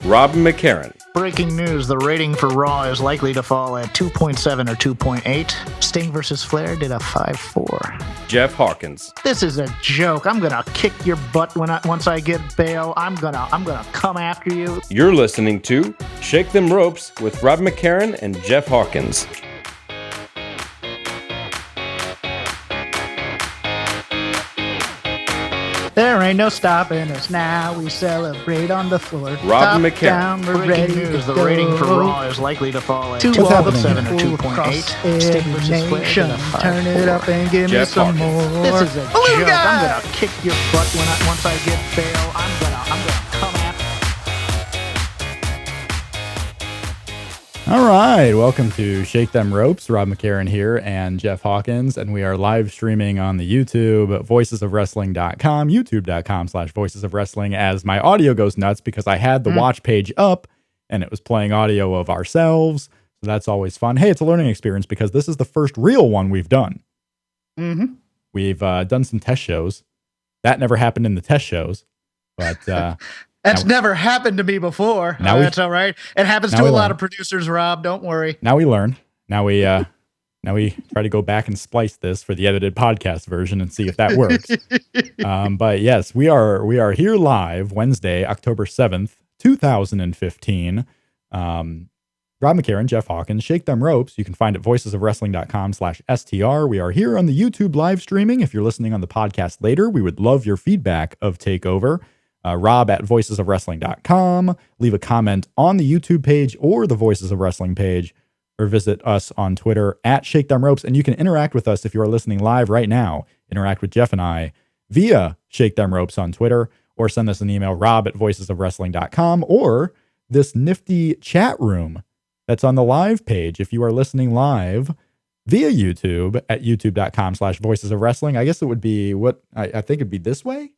Rob McCarron. Breaking news, the rating for Raw is likely to fall at 2.7 or 2.8. Sting vs. Flair did a 5.4. Jeff Hawkins. This is a joke. I'm gonna kick your butt once I get bail. I'm gonna come after you. You're listening to Shake Them Ropes with Rob McCarron and Jeff Hawkins. There ain't no stopping us now. We celebrate on the floor. Rob McCarron. Down, we're ready news, the rating for Raw is likely to fall at 2.7 or 2.8. Sting vs. Flair did a 5.4. Turn it up and give Jeff me some Hawkins. more. This is a joke. I'm gonna kick your butt once I get bail. I'm gonna come after. All right, welcome to Shake Them Ropes. Rob McCarron here and Jeff Hawkins, and we are live streaming on the YouTube, voicesofwrestling.com, youtube.com/voicesofwrestling, as my audio goes nuts because I had the watch page up and it was playing audio of ourselves. So that's always fun. Hey, it's a learning experience because this is the first real one we've done. Mm-hmm. We've done some test shows. That never happened in the test shows, but... That's never happened to me before. That's all right. It happens to a lot of producers, Rob. Don't worry. Now we learn. Now we try to go back and splice this for the edited podcast version and see if that works. But yes, we are here live Wednesday, October 7th, 2015. Rob McCarron, Jeff Hawkins, Shake Them Ropes. You can find it at voicesofwrestling.com/STR. We are here on the YouTube live streaming. If you're listening on the podcast later, we would love your feedback of Takeover. Rob at voicesofwrestling.com. Leave a comment on the YouTube page or the Voices of Wrestling page, or visit us on Twitter at Shake Them Ropes. And you can interact with us if you are listening live right now. Interact with Jeff and I via Shake Them Ropes on Twitter, or send us an email, rob at voicesofwrestling.com, or this nifty chat room that's on the live page. If you are listening live via YouTube at youtube.com/voicesofwrestling, I guess it would be what I think it'd be this way.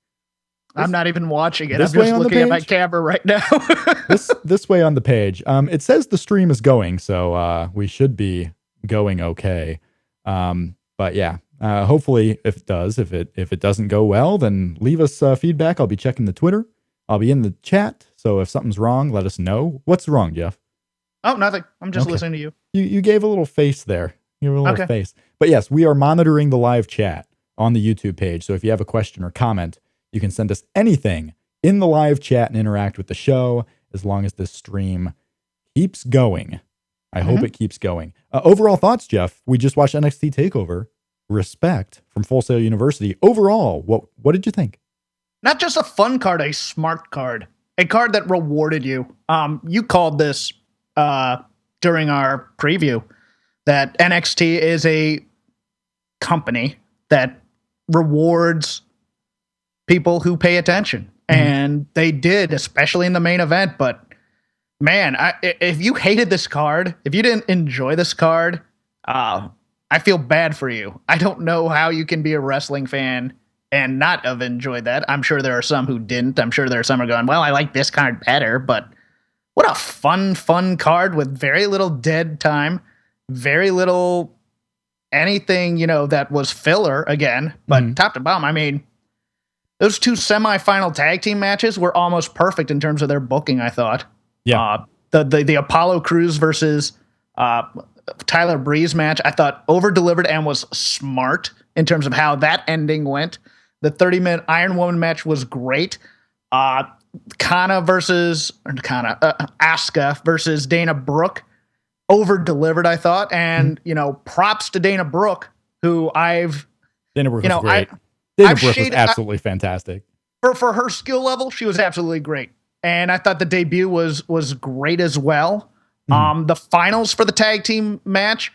I'm not even watching it. I'm just looking at my camera right now. this way on the page. It says the stream is going, so we should be going okay. But yeah, hopefully if it does, if it doesn't go well, then leave us feedback. I'll be checking the Twitter. I'll be in the chat. So if something's wrong, let us know. What's wrong, Jeff? Oh, nothing. I'm just listening to you. You gave a little face there. You gave a little face. But yes, we are monitoring the live chat on the YouTube page. So if you have a question or comment, you can send us anything in the live chat and interact with the show as long as this stream keeps going. I hope it keeps going. Overall thoughts, Jeff? We just watched NXT Takeover. Respect from Full Sail University. Overall, what did you think? Not just a fun card, a smart card. A card that rewarded you. You called this during our preview that NXT is a company that rewards people who pay attention, and they did, especially in the main event. But man, if you hated this card, if you didn't enjoy this card, I feel bad for you. I don't know how you can be a wrestling fan and not have enjoyed that. I'm sure there are some who didn't. I'm sure there are some who are going, well, I like this card better, but what a fun card with very little dead time, very little anything, that was filler again, but top to bottom, I mean, those two semifinal tag team matches were almost perfect in terms of their booking, I thought. Yeah. The Apollo Crews versus Tyler Breeze match, I thought over-delivered and was smart in terms of how that ending went. The 30-minute Iron Woman match was great. Asuka versus Dana Brooke, over-delivered, I thought. And, props to Dana Brooke, who Dana Brooke was great. Dana Brooke was absolutely fantastic. For her skill level, she was absolutely great. And I thought the debut was great as well. The finals for the tag team match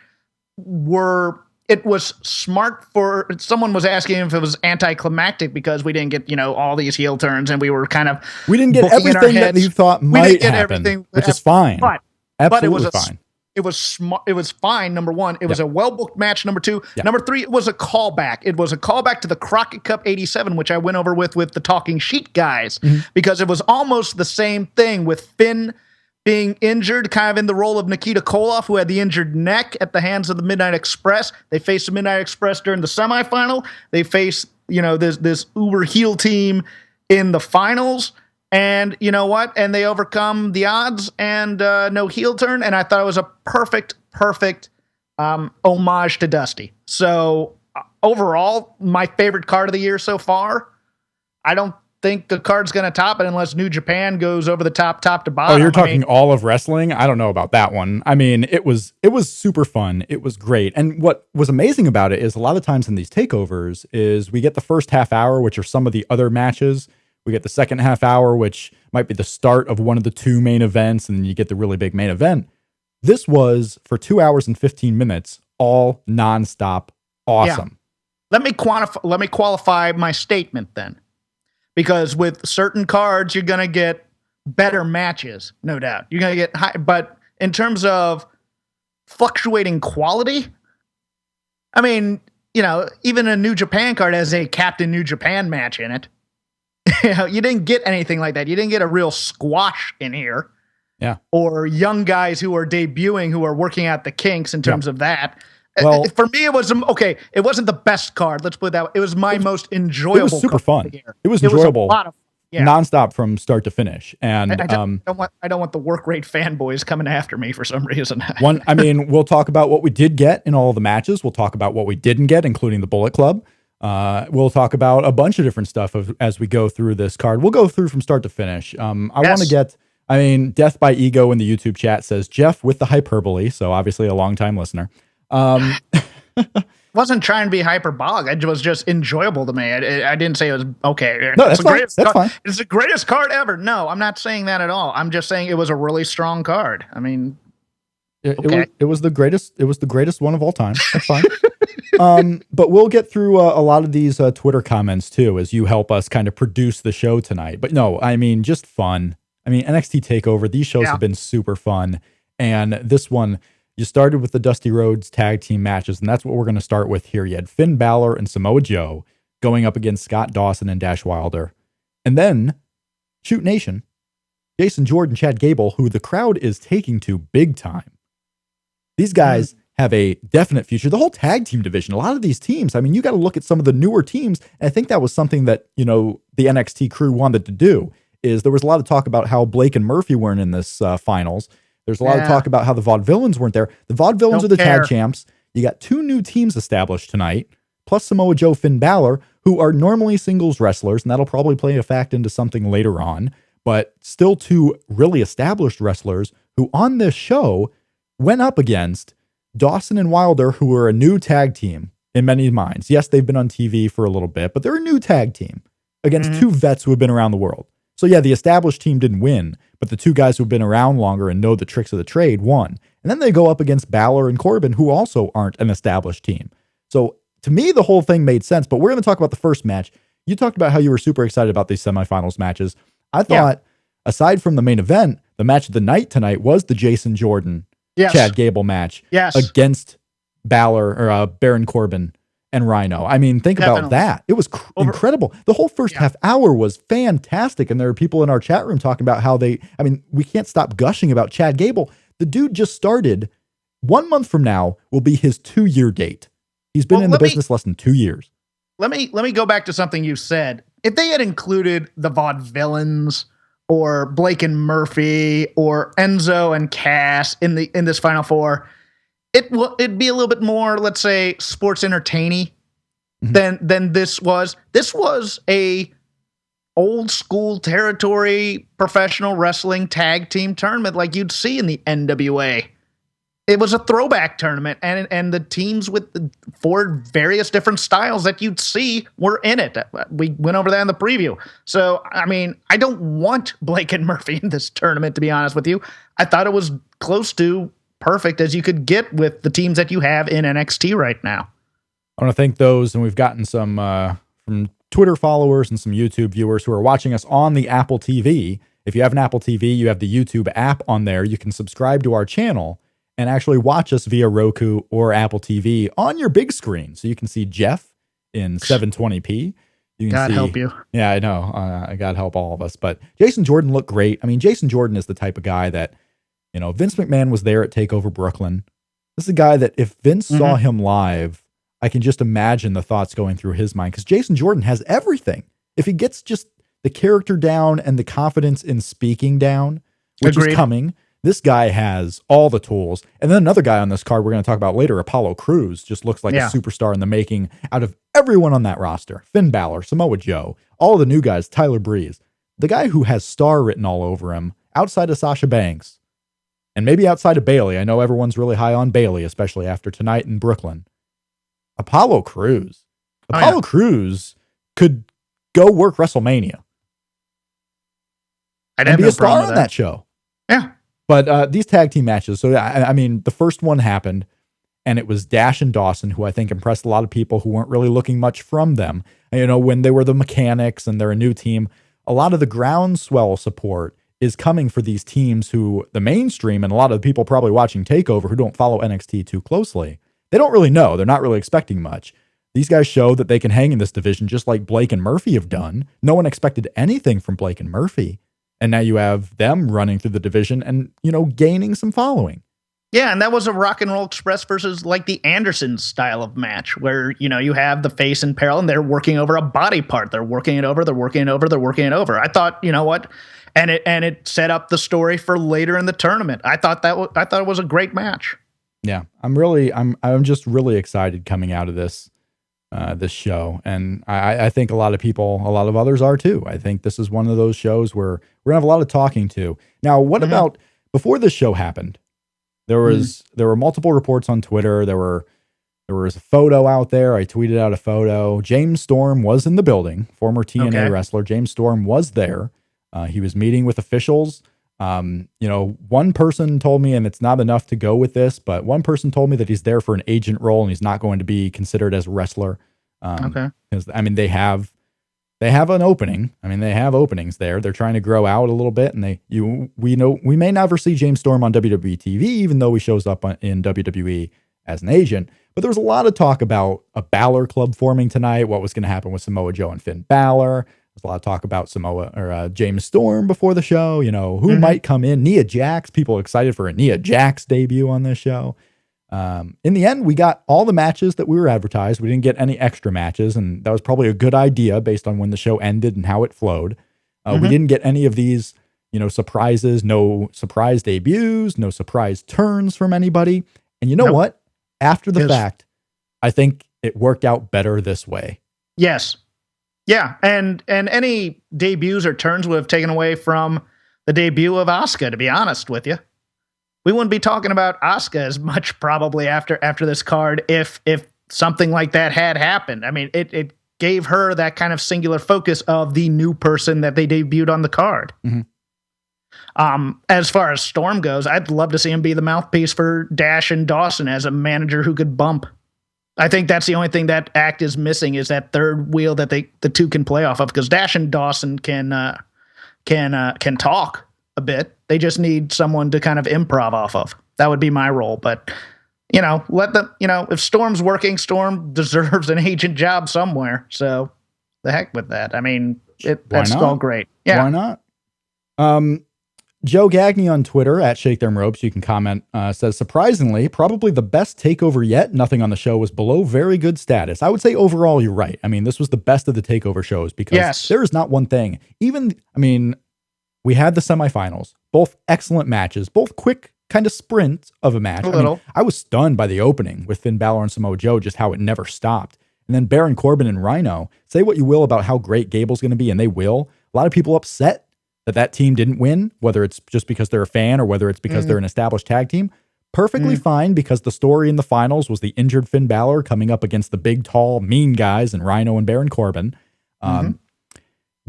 was smart for, someone was asking if it was anticlimactic because we didn't get, all these heel turns, and we didn't get everything that you thought might happen, which is fine. Absolutely fine. It was smart. It was fine. Number one, it was a well-booked match. Number two, number three, it was a callback. It was a callback to the Crockett Cup 87, which I went over with the Talking Sheet guys, because it was almost the same thing with Finn being injured, kind of in the role of Nikita Koloff, who had the injured neck at the hands of the Midnight Express. They faced the Midnight Express during the semifinal. They faced, this uber heel team in the finals. And you know what? And they overcome the odds and no heel turn. And I thought it was a perfect homage to Dusty. So overall, my favorite card of the year so far. I don't think the card's going to top it unless New Japan goes over the top to bottom. Oh, you're talking all of wrestling? I don't know about that one. I mean, it was super fun. It was great. And what was amazing about it is a lot of times in these takeovers is we get the first half hour, which are some of the other matches. We get the second half hour, which might be the start of one of the two main events, and then you get the really big main event. This was, for 2 hours and 15 minutes, all nonstop awesome. Yeah. Let me qualify my statement then. Because with certain cards, you're going to get better matches, no doubt. You're going to get high, but in terms of fluctuating quality, I mean, even a New Japan card has a Captain New Japan match in it. You didn't get anything like that. You didn't get a real squash in here. Yeah. Or young guys who are debuting, who are working out the kinks in terms of that. Well, for me, it was okay. It wasn't the best card. Let's put it that way. It was my most enjoyable. It was super fun. It was It enjoyable. was a lot of nonstop from start to finish. And I don't want the work rate fanboys coming after me for some reason. We'll talk about what we did get in all of the matches. We'll talk about what we didn't get, including the Bullet Club. We'll talk about a bunch of different stuff as we go through this card. We'll go through from start to finish. Want to get. Death by Ego in the YouTube chat says Jeff with the hyperbole. So obviously a longtime listener. Wasn't trying to be hyperbolic. It was just enjoyable to me. I didn't say it was okay. No, that's fine. That's fine. It's the greatest card ever. No, I'm not saying that at all. I'm just saying it was a really strong card. I mean, it was the greatest. It was the greatest one of all time. That's fine. But we'll get through a lot of these Twitter comments too, as you help us kind of produce the show tonight. But no, just fun. NXT Takeover. These shows have been super fun, and this one. You started with the Dusty Rhodes tag team matches, and that's what we're going to start with here. You had Finn Balor and Samoa Joe going up against Scott Dawson and Dash Wilder. And then, Shoot Nation, Jason Jordan, Chad Gable, who the crowd is taking to big time. These guys have a definite future. The whole tag team division, a lot of these teams, you got to look at some of the newer teams, and I think that was something that, the NXT crew wanted to do, is there was a lot of talk about how Blake and Murphy weren't in this finals. There's a lot of talk about how the Vaudevillains weren't there. The Vaudevillains are the tag champs. You got two new teams established tonight, plus Samoa Joe, Finn Balor, who are normally singles wrestlers, and that'll probably play a fact into something later on, but still two really established wrestlers who on this show went up against Dawson and Wilder, who are a new tag team in many minds. Yes, they've been on TV for a little bit, but they're a new tag team against two vets who have been around the world. So yeah, the established team didn't win, but the two guys who've been around longer and know the tricks of the trade won. And then they go up against Balor and Corbin, who also aren't an established team. So to me, the whole thing made sense, but we're going to talk about the first match. You talked about how you were super excited about these semifinals matches. I thought, aside from the main event, the match of the night tonight was the Jason Jordan, Chad Gable match against Balor or Baron Corbin and Rhino. Think about that. It was incredible. The whole first half hour was fantastic. And there are people in our chat room talking about how we can't stop gushing about Chad Gable. The dude just started. 1 month from now will be his 2-year date. He's been in the business less than 2 years. Let me go back to something you said. If they had included the Vaudevillains or Blake and Murphy or Enzo and Cass in this Final Four, it'd be a little bit more, let's say, sports entertaining than this was. This was a old school territory professional wrestling tag team tournament like you'd see in the NWA. It was a throwback tournament, and the teams with the 4 various different styles that you'd see were in it. We went over that in the preview. So, I don't want Blake and Murphy in this tournament, to be honest with you. I thought it was close to perfect as you could get with the teams that you have in NXT right now. I want to thank those, and we've gotten some from Twitter followers and some YouTube viewers who are watching us on the Apple TV. If you have an Apple TV, you have the YouTube app on there. You can subscribe to our channel and actually watch us via Roku or Apple TV on your big screen. So you can see Jeff in 720p. God help you. Yeah, I know. God help all of us. But Jason Jordan looked great. Jason Jordan is the type of guy that, Vince McMahon was there at TakeOver Brooklyn. This is a guy that if Vince saw him live, I can just imagine the thoughts going through his mind, because Jason Jordan has everything. If he gets just the character down and the confidence in speaking down, which Agreed. is coming. This guy has all the tools. And then another guy on this card we're going to talk about later, Apollo Crews, just looks like a superstar in the making out of everyone on that roster. Finn Balor, Samoa Joe, all the new guys, Tyler Breeze. The guy who has star written all over him, outside of Sasha Banks, and maybe outside of Bayley. I know everyone's really high on Bayley, especially after tonight in Brooklyn. Apollo Crews. Apollo Crews could go work WrestleMania. I'd be a star on that show. Yeah. But these tag team matches, so I mean, the first one happened, and it was Dash and Dawson, who I think impressed a lot of people who weren't really looking much from them. And, you know, when they were the Mechanics and they're a new team, a lot of the groundswell support is coming for these teams who the mainstream and a lot of the people probably watching TakeOver who don't follow NXT too closely, they don't really know. They're not really expecting much. These guys show that they can hang in this division just like Blake and Murphy have done. No one expected anything from Blake and Murphy. And now you have them running through the division and, you know, gaining some following. Yeah, and that was a Rock and Roll Express versus like the Anderson style of match where, you know, you have the face in peril and they're working over a body part. They're working it over. They're working it over. They're working it over. I thought, you know what? And it set up the story for later in the tournament. I thought it was a great match. Yeah, I'm just really excited coming out of this show. And I think a lot of others are too. I think this is one of those shows where we're gonna have a lot of talking to. Now, what about before this show happened? There were multiple reports on Twitter. There was a photo out there. I tweeted out a photo. James Storm was in the building, former TNA wrestler. James Storm was there. He was meeting with officials. You know, one person told me, and it's not enough to go with this, but one person told me that he's there for an agent role and he's not going to be considered as a wrestler. Because I mean, they have an opening. I mean, they have openings there. They're trying to grow out a little bit, and we may never see James Storm on WWE TV, even though he shows up in WWE as an agent. But there was a lot of talk about a Balor Club forming tonight. What was going to happen with Samoa Joe and Finn Balor? There's a lot of talk about James Storm before the show. You know, who might come in? Nia Jax. People excited for a Nia Jax debut on this show. In the end, we got all the matches that we were advertised. We didn't get any extra matches, and that was probably a good idea based on when the show ended and how it flowed. We didn't get any of these, you know, surprises, no surprise debuts, no surprise turns from anybody. And you know what? After the fact, I think it worked out better this way. Yes. Yeah. And any debuts or turns would have taken away from the debut of Asuka, to be honest with you. We wouldn't be talking about Asuka as much probably after this card if something like that had happened. I mean, it gave her that kind of singular focus of the new person that they debuted on the card. As far as Storm goes, I'd love to see him be the mouthpiece for Dash and Dawson as a manager who could bump. I think that's the only thing that act is missing is that third wheel that the two can play off of, because Dash and Dawson can talk a bit. They just need someone to kind of improv off of. That would be my role. But, you know, let them, you know, if Storm's working, Storm deserves an agent job somewhere. So the heck with that. I mean, that's all great. Yeah. Why not? Joe Gagney on Twitter at Shake Them Ropes, you can comment, says, surprisingly, probably the best takeover yet. Nothing on the show was below very good status. I would say overall, you're right. I mean, this was the best of the takeover shows because there is not one thing. We had the semifinals, both excellent matches, both quick kind of sprints of a match. I was stunned by the opening with Finn Balor and Samoa Joe, just how it never stopped. And then Baron Corbin and Rhino, say what you will about how great Gable's going to be, and they will. A lot of people upset that team didn't win, whether it's just because they're a fan or whether it's because they're an established tag team. Perfectly fine, because the story in the finals was the injured Finn Balor coming up against the big, tall, mean guys and Rhino and Baron Corbin.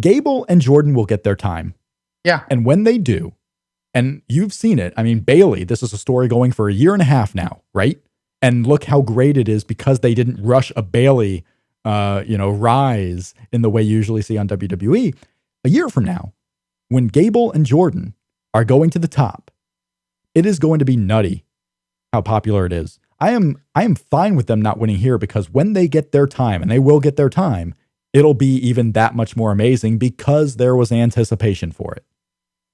Gable and Jordan will get their time. Yeah. And when they do, and you've seen it, I mean, Bayley, this is a story going for a year and a half now, right? And look how great it is because they didn't rush a Bayley, rise in the way you usually see on WWE. A year from now, when Gable and Jordan are going to the top, it is going to be nutty how popular it is. I am fine with them not winning here because when they get their time, and they will get their time, it'll be even that much more amazing because there was anticipation for it.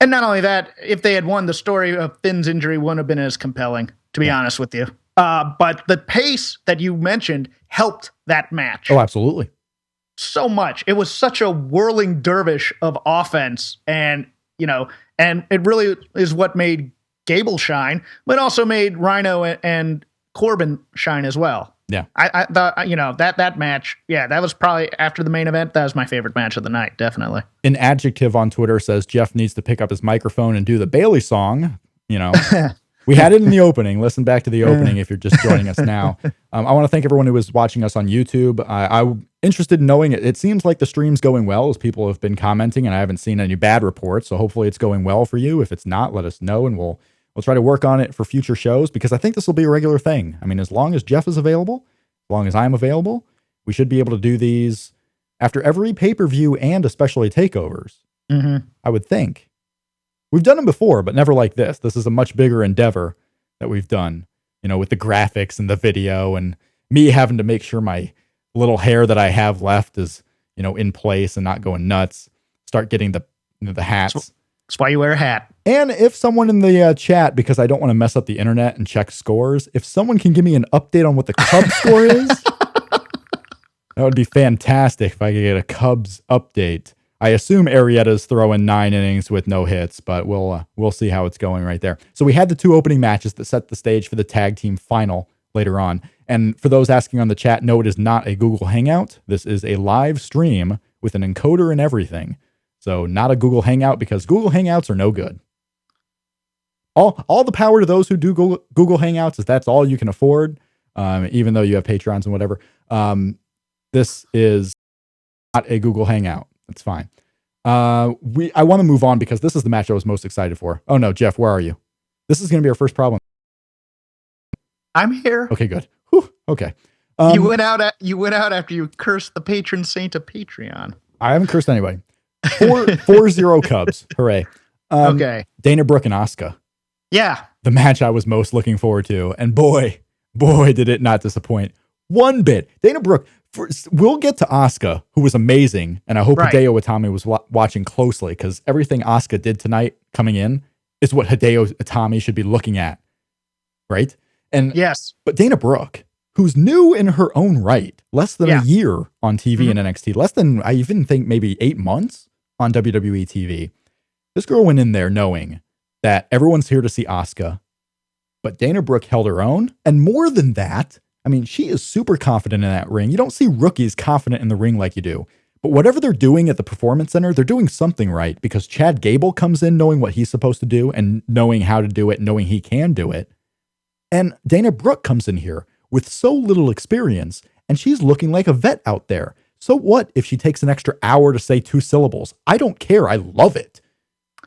And not only that, if they had won, the story of Finn's injury wouldn't have been as compelling, to be honest with you. But the pace that you mentioned helped that match. Oh, absolutely. so much. It was such a whirling dervish of offense, and and it really is what made Gable shine, but also made Rhino and Corbin shine as well. Yeah. I thought, that match, that was probably, after the main event, that was my favorite match of the night, definitely. An adjective on Twitter says Jeff needs to pick up his microphone and do the Bailey song. We had it in the opening. Listen back to the opening if you're just joining us now. I want to thank everyone who was watching us on YouTube. I'm interested in knowing it. It seems like the stream's going well, as people have been commenting, and I haven't seen any bad reports. So hopefully it's going well for you. If it's not, let us know, and we'll try to work on it for future shows, because I think this will be a regular thing. I mean, as long as Jeff is available, as long as I'm available, we should be able to do these after every pay-per-view and especially takeovers. I would think. We've done them before, but never like this. This is a much bigger endeavor that we've done, with the graphics and the video, and me having to make sure my little hair that I have left is, in place and not going nuts. Start getting the hats. That's why you wear a hat. And if someone in the chat, because I don't want to mess up the internet and check scores, if someone can give me an update on what the Cubs score is, that would be fantastic if I could get a Cubs update. I assume Arrieta's throwing 9 innings with no hits, but we'll see how it's going right there. So we had the 2 opening matches that set the stage for the tag team final later on. And for those asking on the chat, no, it is not a Google Hangout. This is a live stream with an encoder and everything. So not a Google Hangout, because Google Hangouts are no good. All the power to those who do Google Hangouts, if that's all you can afford, even though you have Patrons and whatever. This is not a Google Hangout. That's fine. I want to move on because this is the match I was most excited for. Oh no, Jeff, where are you? This is going to be our first problem. I'm here. Okay, good. Whew, okay. You went out after you cursed the patron saint of Patreon. I haven't cursed anybody. 4-0 Cubs. Hooray. Okay. Dana Brooke and Asuka. Yeah. The match I was most looking forward to. And boy, did it not disappoint one bit. Dana Brooke, we'll get to Asuka, who was amazing. And I hope Hideo Itami was watching closely, because everything Asuka did tonight coming in is what Hideo Itami should be looking at. Right? And yes. But Dana Brooke, who's new in her own right, less than a year on TV and NXT, less than, I even think, maybe 8 months on WWE TV. This girl went in there knowing that everyone's here to see Asuka, but Dana Brooke held her own. And more than that, I mean, she is super confident in that ring. You don't see rookies confident in the ring like you do. But whatever they're doing at the Performance Center, they're doing something right, because Chad Gable comes in knowing what he's supposed to do and knowing how to do it, knowing he can do it. And Dana Brooke comes in here with so little experience, and she's looking like a vet out there. So what if she takes an extra hour to say 2 syllables? I don't care. I love it.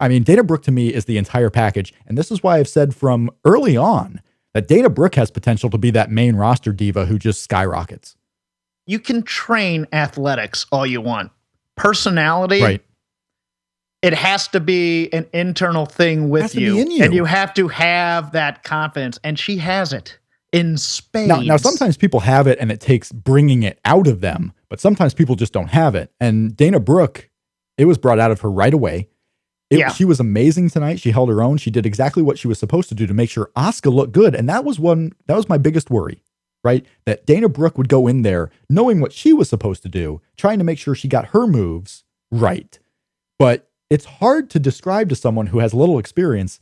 I mean, Dana Brooke to me is the entire package. And this is why I've said from early on that Dana Brooke has potential to be that main roster diva who just skyrockets. You can train athletics all you want. Personality, right? It has to be an internal thing with you. And you have to have that confidence. And she has it in spades. Now, sometimes people have it and it takes bringing it out of them, but sometimes people just don't have it. And Dana Brooke, it was brought out of her right away. She was amazing tonight. She held her own. She did exactly what she was supposed to do to make sure Asuka looked good. And that was my biggest worry, right? That Dana Brooke would go in there knowing what she was supposed to do, trying to make sure she got her moves right. But it's hard to describe to someone who has little experience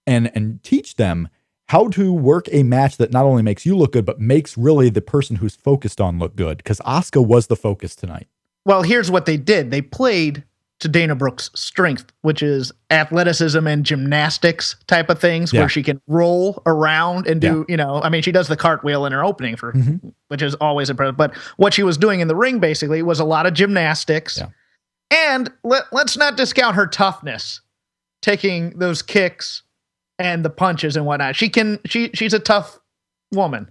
and teach them how to work a match that not only makes you look good, but makes really the person who's focused on look good. Because Asuka was the focus tonight. Well, here's what they did. They played to Dana Brooke's strength, which is athleticism and gymnastics type of things, where she can roll around and do, she does the cartwheel in her opening which is always impressive. But what she was doing in the ring basically was a lot of gymnastics. Yeah. And let's not discount her toughness, taking those kicks and the punches and whatnot. She's a tough woman.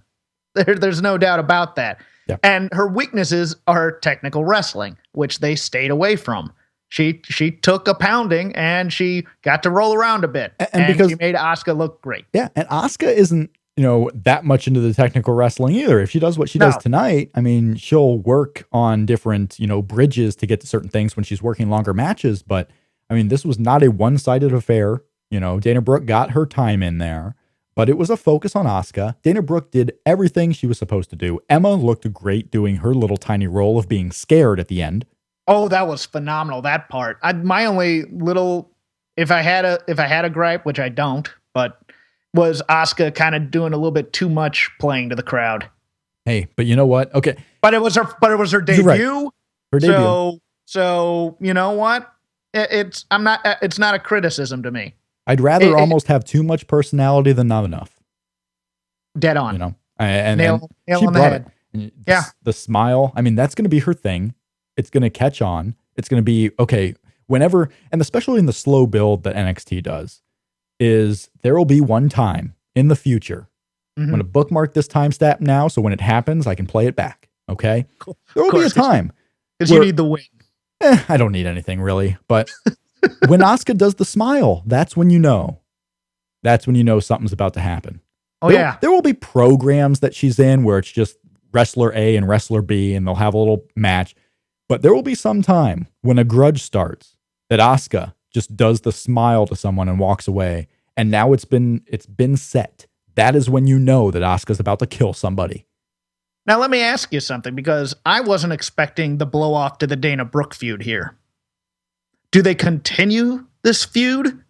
There's no doubt about that. Yeah. And her weaknesses are technical wrestling, which they stayed away from. She took a pounding and she got to roll around a bit, and because she made Asuka look great. Yeah, and Asuka isn't that much into the technical wrestling either. If she does what she does tonight, I mean, she'll work on different bridges to get to certain things when she's working longer matches. But I mean, this was not a one-sided affair. Dana Brooke got her time in there, but it was a focus on Asuka. Dana Brooke did everything she was supposed to do. Emma looked great doing her little tiny role of being scared at the end. Oh, that was phenomenal. That part. My only little, if I had a gripe, which I don't, but was Asuka kind of doing a little bit too much playing to the crowd. Hey, but you know what? Okay, but it was her debut. Right. Her debut. So you know what? It's not a criticism to me. I'd rather almost have too much personality than not enough. Dead on. You know, and nail she on the brought head. it. Yeah. The smile. I mean, that's going to be her thing. It's going to catch on. It's going to be okay whenever, and especially in the slow build that NXT does, is there will be one time in the future. I'm going to bookmark this time stamp now, so when it happens, I can play it back. Okay, cool. There will be a time because you need the win. I don't need anything really, but when Asuka does the smile, that's when you know. That's when you know something's about to happen. Oh, yeah. There will be programs that she's in where it's just wrestler A and wrestler B, and they'll have a little match. But there will be some time when a grudge starts that Asuka just does the smile to someone and walks away. And now it's been set. That is when you know that Asuka's about to kill somebody. Now, let me ask you something, because I wasn't expecting the blow off to the Dana Brooke feud here. Do they continue this feud,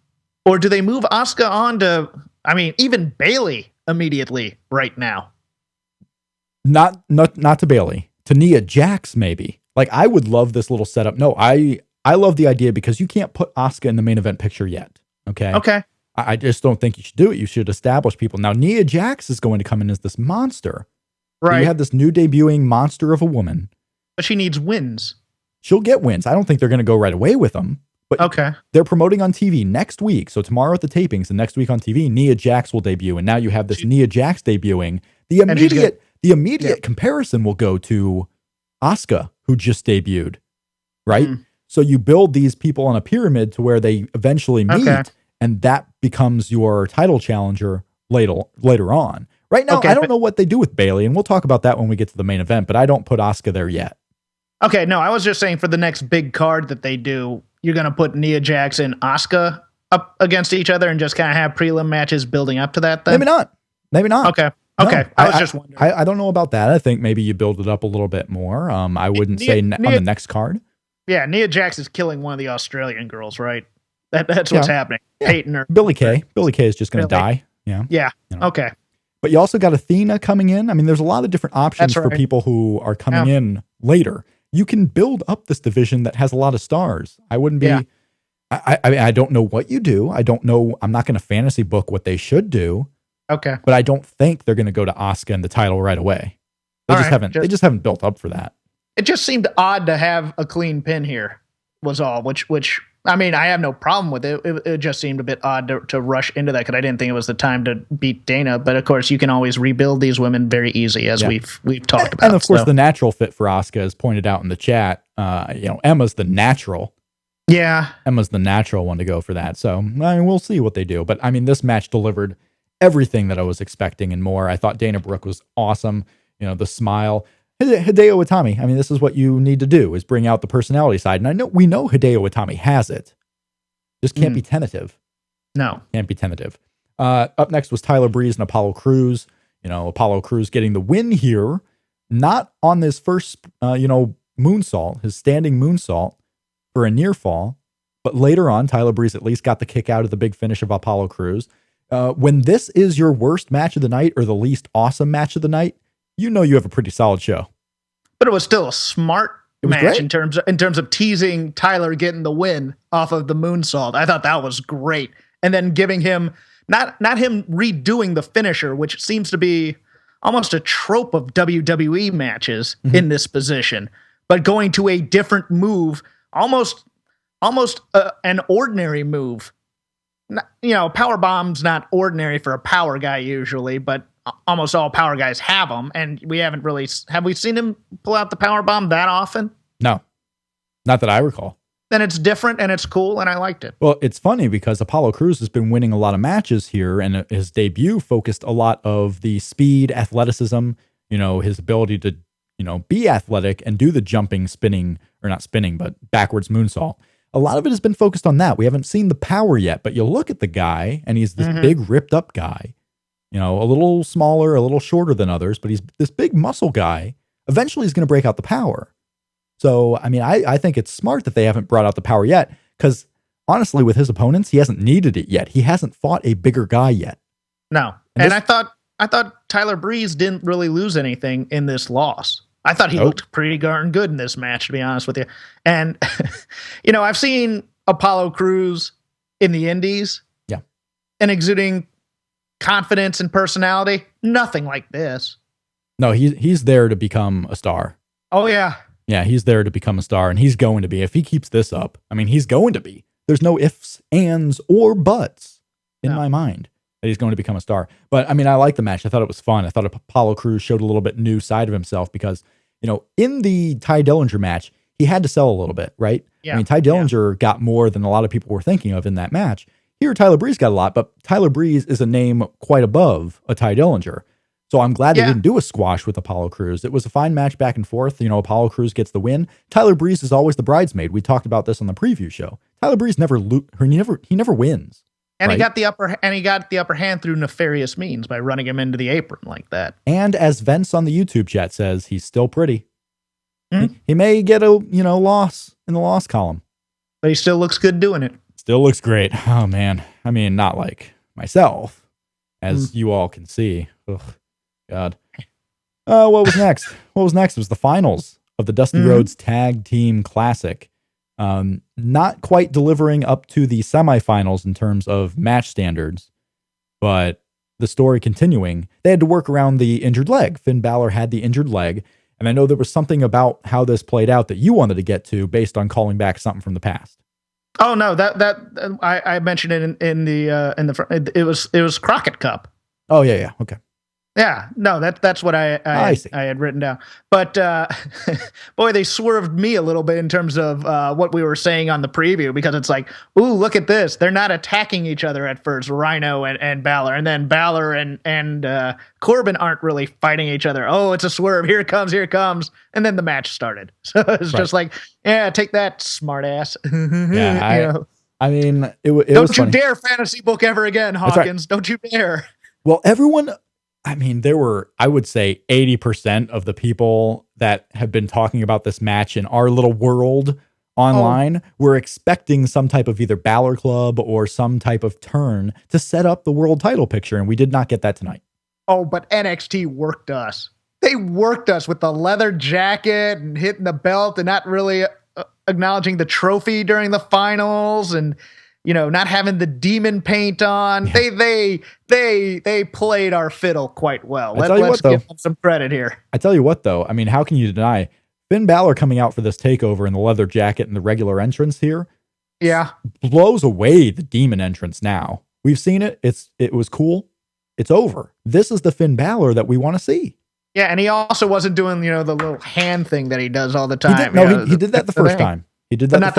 or do they move Asuka on to, even Bayley immediately right now? Not to Bayley, to Nia Jax maybe. Like, I would love this little setup. No, I love the idea because you can't put Asuka in the main event picture yet. Okay. Okay. I just don't think you should do it. You should establish people. Now, Nia Jax is going to come in as this monster. Right. You have this new debuting monster of a woman. But she needs wins. She'll get wins. I don't think they're going to go right away with them. But okay. They're promoting on TV next week. So tomorrow at the tapings and next week on TV, Nia Jax will debut. And now you have this Nia Jax debuting. The immediate comparison will go to Asuka, who just debuted. Right? So you build these people on a pyramid to where they eventually meet, and that becomes your title challenger later on. Right now, I don't know what they do with Bayley, and we'll talk about that when we get to the main event, but I don't put Asuka there yet. Okay, no, I was just saying for the next big card that they do, you're going to put Nia Jax and Asuka up against each other and just kind of have prelim matches building up to that then? Maybe not. Okay. No, okay. I was just wondering. I don't know about that. I think maybe you build it up a little bit more. I wouldn't say on the next card. Yeah, Nia Jax is killing one of the Australian girls, right? That's what's happening. Yeah. Hating her. Billie Kay is just going to die. Yeah. Yeah. You know. Okay. But you also got Athena coming in. I mean, there's a lot of different options for people who are coming in later. You can build up this division that has a lot of stars. I wouldn't be. Yeah. I don't know what you do. I don't know. I'm not going to fantasy book what they should do. Okay. But I don't think they're going to go to Asuka and the title right away. They just haven't built up for that. It just seemed odd to have a clean pin here. Was all. Which I mean, I have no problem with it. It just seemed a bit odd to rush into that because I didn't think it was the time to beat Dana. But of course, you can always rebuild these women very easy, as we've talked about. And of course, the natural fit for Asuka is pointed out in the chat. Emma's the natural. Yeah, Emma's the natural one to go for that. So I mean, we'll see what they do. But I mean, this match delivered everything that I was expecting and more. I thought Dana Brooke was awesome. The smile. Hideo Itami. I mean, this is what you need to do: is bring out the personality side. And we know Hideo Itami has it. Just can't be tentative. No, can't be tentative. Up next was Tyler Breeze and Apollo Crews. Apollo Crews getting the win here, not on this first, moonsault, his standing moonsault for a near fall, but later on, Tyler Breeze at least got the kick out of the big finish of Apollo Crews. When this is your worst match of the night or the least awesome match of the night, you have a pretty solid show. But it was still a smart match great. in terms of teasing Tyler getting the win off of the moonsault. I thought that was great. And then giving him not him redoing the finisher, which seems to be almost a trope of WWE matches in this position, but going to a different move, almost an ordinary move. Power bomb's not ordinary for a power guy usually, but almost all power guys have them, and have we seen him pull out the power bomb that often? No, not that I recall. Then it's different and it's cool, and I liked it. Well, it's funny because Apollo Crews has been winning a lot of matches here, and his debut focused a lot of the speed, athleticism, his ability to, be athletic and do the jumping, spinning, or not spinning, but backwards moonsault. A lot of it has been focused on that. We haven't seen the power yet, but you look at the guy, and he's this big, ripped up guy. a little smaller, a little shorter than others, but he's this big muscle guy. Eventually he's going to break out the power. So, I mean, I think it's smart that they haven't brought out the power yet, because honestly, with his opponents, he hasn't needed it yet. He hasn't fought a bigger guy yet. No. And I thought Tyler Breeze didn't really lose anything in this loss. I thought he looked pretty darn good in this match, to be honest with you. And, I've seen Apollo Crews in the Indies. Yeah. And exuding confidence and personality. Nothing like this. No, he's there to become a star. Oh, yeah. Yeah, he's there to become a star, and he's going to be. If he keeps this up, I mean, he's going to be. There's no ifs, ands, or buts in my mind that he's going to become a star. But, I mean, I like the match. I thought it was fun. I thought Apollo Crews showed a little bit new side of himself because, in the Ty Dillinger match, he had to sell a little bit, right? Yeah. I mean, Ty Dillinger got more than a lot of people were thinking of in that match. Here, Tyler Breeze got a lot, but Tyler Breeze is a name quite above a Ty Dillinger. So I'm glad they didn't do a squash with Apollo Crews. It was a fine match back and forth. Apollo Crews gets the win. Tyler Breeze is always the bridesmaid. We talked about this on the preview show. Tyler Breeze never wins. And right? he got the upper hand through nefarious means by running him into the apron like that. And as Vince on the YouTube chat says, he's still pretty. He may get a loss in the loss column, but he still looks good doing it. Still looks great. Oh man, I mean, not like myself, as you all can see. Ugh. God. What was next? It was the finals of the Dusty Rhodes Tag Team Classic. Not quite delivering up to the semifinals in terms of match standards, but the story continuing. They had to work around the injured leg. Finn Balor had the injured leg, and I know there was something about how this played out that you wanted to get to based on calling back something from the past. Oh no, that I mentioned it in the it was Crockett Cup. Oh yeah, okay. Yeah, no, that's what I had written down. But boy, they swerved me a little bit in terms of what we were saying on the preview, because it's like, ooh, look at this. They're not attacking each other at first, Rhino and Balor. And then Balor and Corbin aren't really fighting each other. Oh, it's a swerve. Here it comes. And then the match started. So it's just like, yeah, take that, smart ass. Yeah, I mean, it was Don't you funny. dare fantasy book ever again, Hawkins. Right. Don't you dare. Well, everyone... I mean, there were, I would say, 80% of the people that have been talking about this match in our little world online were expecting some type of either Balor Club or some type of turn to set up the world title picture, and we did not get that tonight. Oh, but NXT worked us. They worked us with the leather jacket and hitting the belt and not really acknowledging the trophy during the finals and... not having the demon paint on. Yeah. They played our fiddle quite well. Let's give them some credit here. I tell you what, though. I mean, how can you deny Finn Balor coming out for this takeover in the leather jacket and the regular entrance here? Yeah. Blows away the demon entrance now. We've seen it. It was cool. It's over. This is the Finn Balor that we want to see. Yeah, and he also wasn't doing, the little hand thing that he does all the time. He did that the first time. He did that not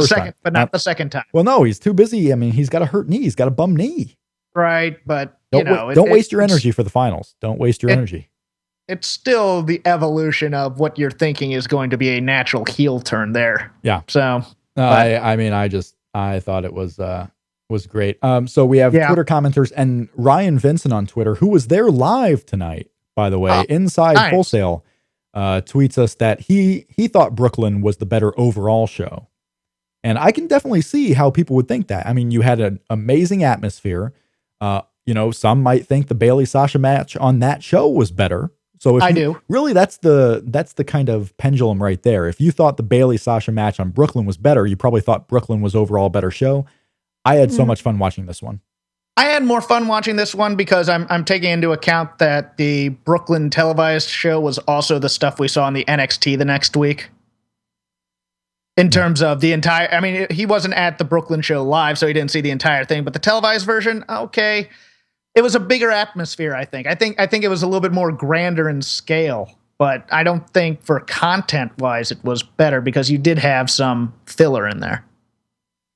the second time. Well, no, he's too busy. I mean, he's got a hurt knee. He's got a bum knee. Right, but don't waste your energy for the finals. Don't waste your energy. It's still the evolution of what you're thinking is going to be a natural heel turn there. Yeah. So I thought it was great. So we have Twitter commenters and Ryan Vincent on Twitter, who was there live tonight, by the way, inside Full Sail, tweets us that he thought Brooklyn was the better overall show. And I can definitely see how people would think that. I mean, you had an amazing atmosphere. Some might think the Bayley Sasha match on that show was better. So really, that's the kind of pendulum right there. If you thought the Bayley Sasha match on Brooklyn was better, you probably thought Brooklyn was overall a better show. I had so much fun watching this one. I had more fun watching this one because I'm taking into account that the Brooklyn televised show was also the stuff we saw on the NXT the next week. In terms of the entire, I mean, he wasn't at the Brooklyn show live, so he didn't see the entire thing. But the televised version, okay, it was a bigger atmosphere. I think it was a little bit more grander in scale. But I don't think for content wise it was better because you did have some filler in there.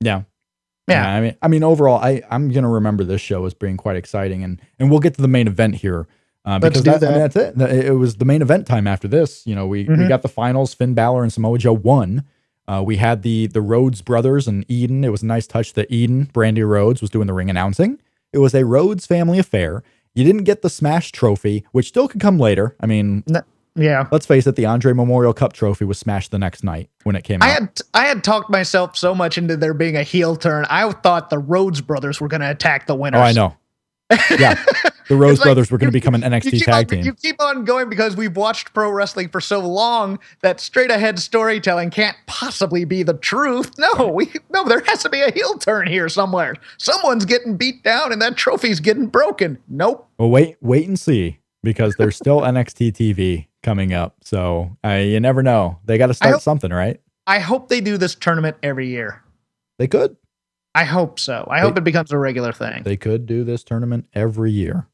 Yeah. I mean, overall, I'm gonna remember this show as being quite exciting, and we'll get to the main event here. Because that's it. It was the main event time after this. We got the finals. Finn Balor and Samoa Joe won. We had the Rhodes brothers and Eden. It was a nice touch that Eden, Brandy Rhodes, was doing the ring announcing. It was a Rhodes family affair. You didn't get the Smash trophy, which still could come later. I mean, yeah. Let's face it, the Andre Memorial Cup trophy was smashed the next night when it came out. I had talked myself so much into there being a heel turn. I thought the Rhodes brothers were going to attack the winners. Oh, I know. Yeah, the Rhodes brothers were going to become an NXT tag team. You keep on going because we've watched pro wrestling for so long that straight ahead storytelling can't possibly be the truth. No, there has to be a heel turn here somewhere. Someone's getting beat down and that trophy's getting broken. Nope. Well, wait and see, because there's still NXT TV coming up. So you never know. They got to start something, right? I hope they do this tournament every year. They could. I hope so. I hope it becomes a regular thing. They could do this tournament every year.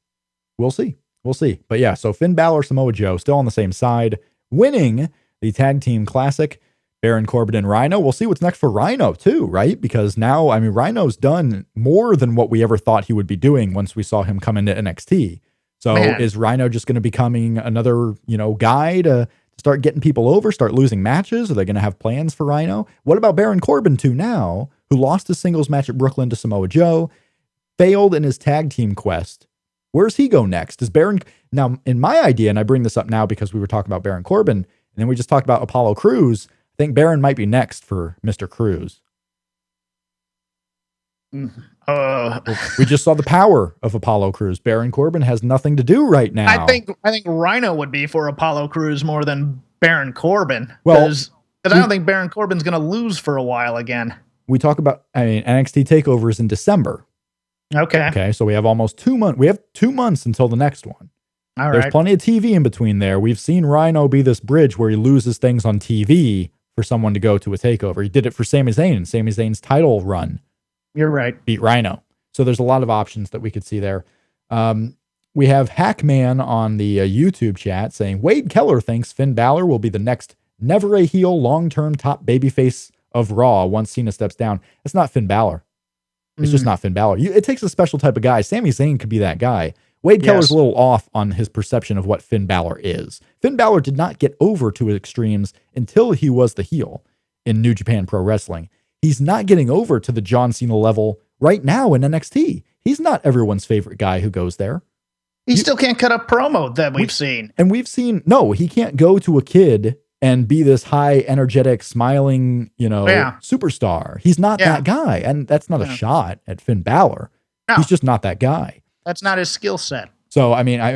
We'll see. But yeah, so Finn Balor, Samoa Joe, still on the same side, winning the Tag Team Classic. Baron Corbin and Rhino. We'll see what's next for Rhino too, right? Because now, I mean, Rhino's done more than what we ever thought he would be doing once we saw him come into NXT. So is Rhino just going to becoming another, guy to start getting people over, start losing matches? Are they going to have plans for Rhino? What about Baron Corbin too now, who lost his singles match at Brooklyn to Samoa Joe, failed in his tag team quest? Where's he go next? Does Baron, now in my idea, and I bring this up now because we were talking about Baron Corbin, and then we just talked about Apollo Crews, I think Baron might be next for Mr. Crews. We just saw the power of Apollo Crews. Baron Corbin has nothing to do right now. I think Rhino would be for Apollo Crews more than Baron Corbin. Well, because I don't think Baron Corbin's going to lose for a while again. we talk about, NXT Takeover is in December. Okay. So we have almost 2 months. We have 2 months until the next one. All There's right. plenty of TV in between there. We've seen Rhino be this bridge where he loses things on TV for someone to go to a takeover. He did it for Sami Zayn, and Sami Zayn's title run You're right. beat Rhino. So there's a lot of options that we could see there. We have Hackman on the YouTube chat saying, Wade Keller thinks Finn Balor will be the next never a heel long-term top babyface of Raw once Cena steps down. That's not Finn Balor. It's just not Finn Balor. It takes a special type of guy. Sami Zayn could be that guy. Wade Keller's a little off on his perception of what Finn Balor is. Finn Balor did not get over to extremes until he was the heel in New Japan Pro Wrestling. He's not getting over to the John Cena level right now in NXT. He's not everyone's favorite guy who goes there. He still can't cut a promo that we've seen. And we've seen, no, he can't go to a kid and be this high, energetic, smiling, superstar. He's not that guy. And that's not a shot at Finn Balor. No. He's just not that guy. That's not his skill set. So,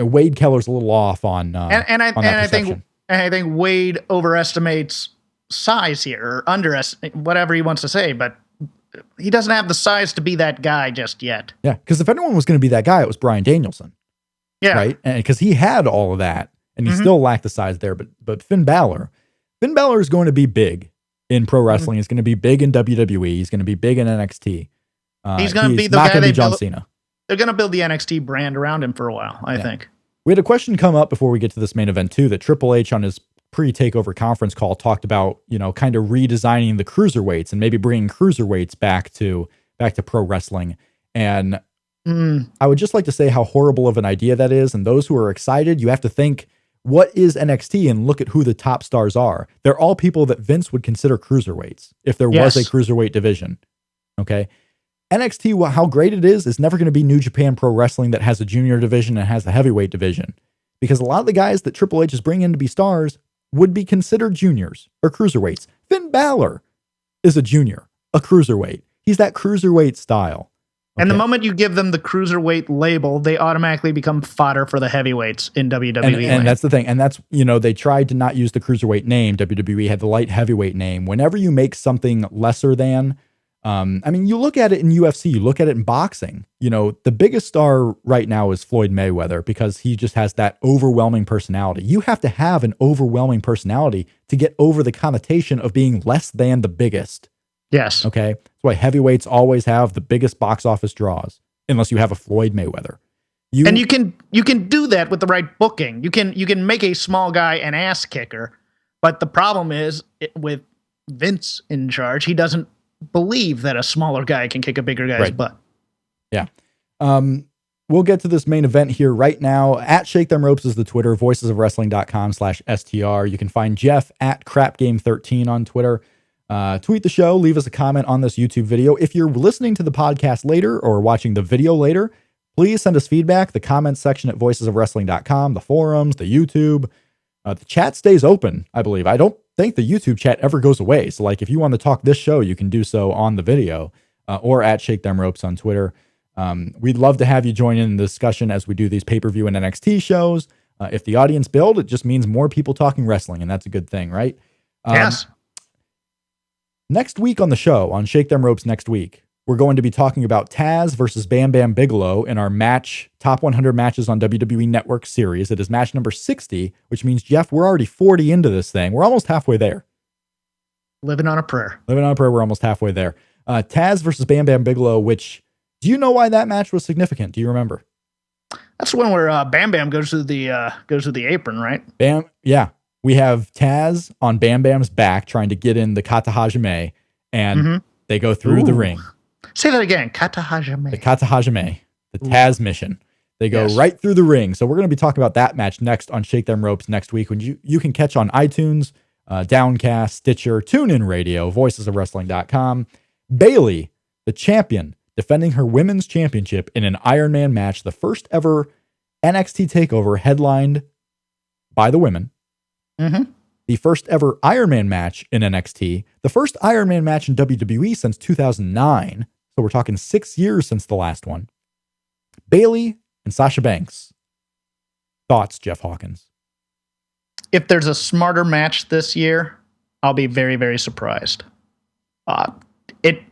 Wade Keller's a little off on I think Wade overestimates size here, or underestimates, whatever he wants to say, but he doesn't have the size to be that guy just yet. Yeah, because if anyone was going to be that guy, it was Bryan Danielson. Yeah. Right? And because he had all of that, and he still lacked the size there. But Finn Balor is going to be big in pro wrestling. He's going to be big in WWE. He's going to be big in NXT. He's going to be the not guy going to be John Cena. They're going to build the NXT brand around him for a while, I think. We had a question come up before we get to this main event too, that Triple H on his pre-takeover conference call talked about, kind of redesigning the cruiserweights and maybe bringing cruiserweights back to pro wrestling. And I would just like to say how horrible of an idea that is. And those who are excited, you have to think, what is NXT, and look at who the top stars are. They're all people that Vince would consider cruiserweights if there was a cruiserweight division. Okay. NXT, how great it is never going to be New Japan Pro Wrestling that has a junior division and has a heavyweight division. Because a lot of the guys that Triple H is bringing in to be stars would be considered juniors or cruiserweights. Finn Balor is a junior, a cruiserweight. He's that cruiserweight style. Okay. And the moment you give them the cruiserweight label, they automatically become fodder for the heavyweights in WWE. And that's the thing. And that's, they tried to not use the cruiserweight name. WWE had the light heavyweight name. Whenever you make something lesser than, you look at it in UFC, you look at it in boxing, the biggest star right now is Floyd Mayweather because he just has that overwhelming personality. You have to have an overwhelming personality to get over the connotation of being less than the biggest. Yes. Okay. That's why heavyweights always have the biggest box office draws, unless you have a Floyd Mayweather. You can do that with the right booking. You can make a small guy an ass kicker, but the problem is with Vince in charge, he doesn't believe that a smaller guy can kick a bigger guy's butt. Yeah. We'll get to this main event here right now. At Shake Them Ropes is the Twitter, voicesofwrestling.com/STR. You can find Jeff at CrapGame13 on Twitter. Tweet the show, leave us a comment on this YouTube video. If you're listening to the podcast later or watching the video later, Please send us feedback. The comments section at voicesofwrestling.com, the forums, the YouTube. The chat stays open, I believe. I don't think the YouTube chat ever goes away. So, like, if you want to talk this show, you can do so on the video or at Shake Them Ropes on Twitter. We'd love to have you join in the discussion as we do these pay-per-view and NXT shows. If the audience build, it just means more people talking wrestling, and that's a good thing, right? Yes. Next week on the show, on Shake Them Ropes next week, we're going to be talking about Taz versus Bam Bam Bigelow in our top 100 matches on WWE Network series. It is match number 60, which means, Jeff, we're already 40 into this thing. We're almost halfway there. Living on a prayer. We're almost halfway there. Taz versus Bam Bam Bigelow, which, do you know why that match was significant? Do you remember? That's the one where Bam Bam goes to the apron, right? Bam, yeah. We have Taz on Bam Bam's back trying to get in the Kata Hajime, and they go through the ring. Say that again. Kata Hajime. The Kata Hajime, the Taz mission. They go right through the ring. So we're going to be talking about that match next on Shake Them Ropes next week, when you can catch on iTunes, Downcast, Stitcher, TuneIn Radio, voicesofwrestling.com. Bayley, the champion, defending her women's championship in an Iron Man match, the first ever NXT Takeover headlined by the women. The first ever Iron Man match in NXT, the first Iron Man match in WWE since 2009. So we're talking 6 years since the last one. Bayley and Sasha Banks. Thoughts, Jeff Hawkins? If there's a smarter match this year, I'll be very, very surprised. It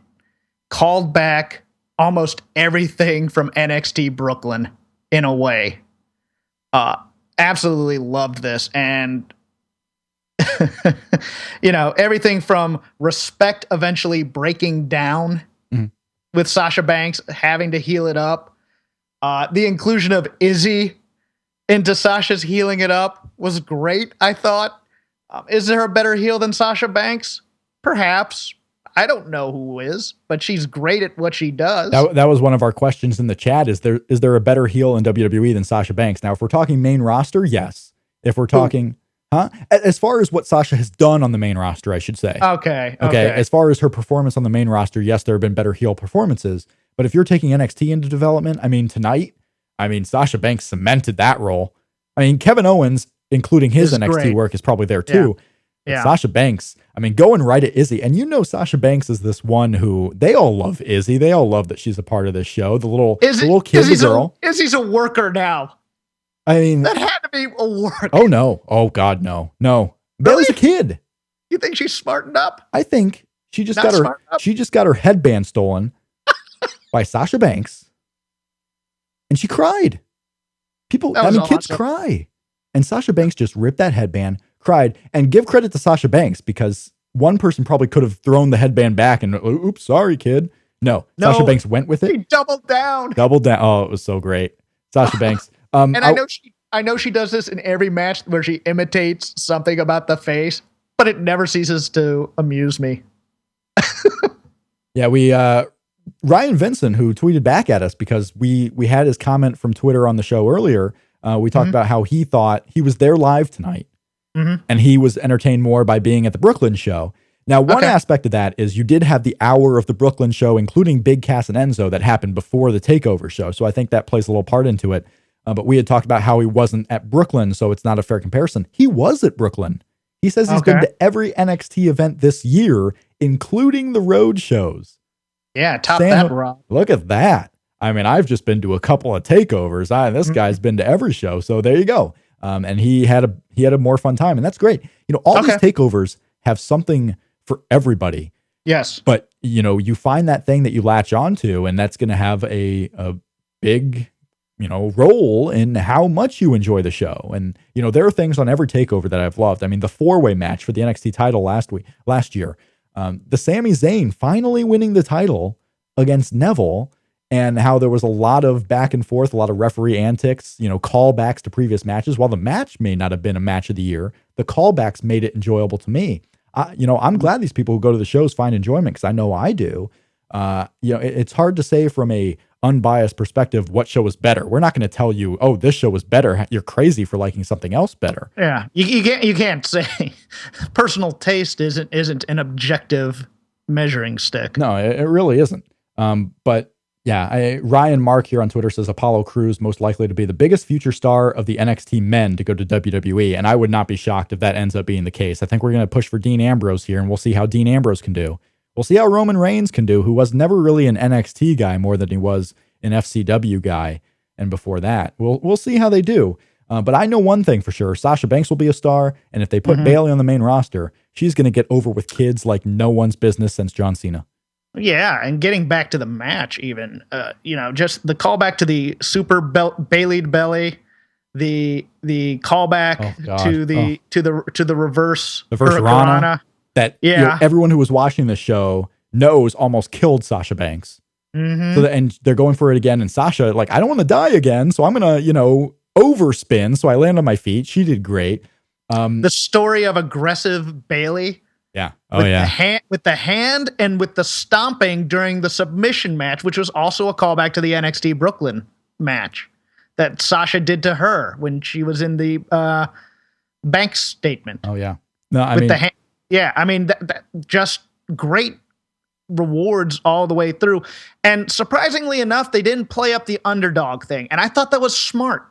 called back almost everything from NXT Brooklyn in a way. Absolutely loved this. And, everything from Respect eventually breaking down with Sasha Banks having to heal it up. The inclusion of Izzy into Sasha's healing it up was great, I thought. Is there a better heel than Sasha Banks? Perhaps. I don't know who is, but she's great at what she does. That was one of our questions in the chat. Is there a better heel in WWE than Sasha Banks? Now, if we're talking main roster, yes. If we're talking... As far as what Sasha has done on the main roster, I should say. Okay. As far as her performance on the main roster, yes, there have been better heel performances. But if you're taking NXT into development, tonight, Sasha Banks cemented that role. Kevin Owens, including his NXT work, is probably there too. Yeah. Sasha Banks, going right at Izzy. And Sasha Banks is this one who, they all love Izzy. They all love that she's a part of this show. The little kid, the girl. Izzy's a worker now. That had to be a work. Oh, no. Oh, God, no. No. Really? Bayley's a kid. You think she's smartened up? I think she just got her headband stolen by Sasha Banks. And she cried. Kids awesome. cry. And Sasha Banks just ripped that headband, cried, and give credit to Sasha Banks, because one person probably could have thrown the headband back and, oops, sorry, kid. No, Sasha Banks went with it. She doubled down. Oh, it was so great. Sasha Banks. And I know she does this in every match where she imitates something about the face, but it never ceases to amuse me. Yeah, Ryan Vincent, who tweeted back at us because we had his comment from Twitter on the show earlier. We talked about how he thought he was there live tonight, and he was entertained more by being at the Brooklyn show. Now, one aspect of that is you did have the hour of the Brooklyn show, including Big Cass and Enzo, that happened before the Takeover show. So I think that plays a little part into it. But we had talked about how he wasn't at Brooklyn, so it's not a fair comparison. He was at Brooklyn. He says he's been to every NXT event this year, including the road shows. Yeah, that, Rob. Look at that. I've just been to a couple of takeovers. This guy's been to every show, so there you go. And he had a more fun time, and that's great. All these takeovers have something for everybody. Yes. But, you find that thing that you latch onto, and that's going to have a big role in how much you enjoy the show. And, there are things on every takeover that I've loved. The 4-way match for the NXT title last year, the Sami Zayn finally winning the title against Neville, and how there was a lot of back and forth, a lot of referee antics, callbacks to previous matches. While the match may not have been a match of the year, the callbacks made it enjoyable to me. I'm glad these people who go to the shows find enjoyment, because I know I do. It's hard to say from a unbiased perspective what show was better. We're not going to tell you, oh, this show was better. You're crazy for liking something else better. Yeah, you can't say personal taste isn't an objective measuring stick. No, it really isn't. But Yeah, Ryan Mark here on Twitter says Apollo Crews most likely to be the biggest future star of the NXT men to go to WWE, and I would not be shocked if that ends up being the case. I think we're going to push for Dean Ambrose here, and we'll see how Dean Ambrose can do. We'll see how Roman Reigns can do, who was never really an NXT guy more than he was an FCW guy, and before that. We'll see how they do. But I know one thing for sure. Sasha Banks will be a star, and if they put Bayley on the main roster, she's going to get over with kids like no one's business since John Cena. Yeah, and getting back to the match, even just the callback to the super Bayleyed belly, the callback to the reverse Rana that everyone who was watching the show knows almost killed Sasha Banks. So and they're going for it again, and Sasha like, I don't want to die again, so I'm gonna overspin. So I land on my feet. She did great. The story of aggressive Bayley. Yeah. With the hand and with the stomping during the submission match, which was also a callback to the NXT Brooklyn match that Sasha did to her when she was in the Banks statement. Oh yeah. No, I mean, that just great rewards all the way through. And surprisingly enough, they didn't play up the underdog thing. And I thought that was smart.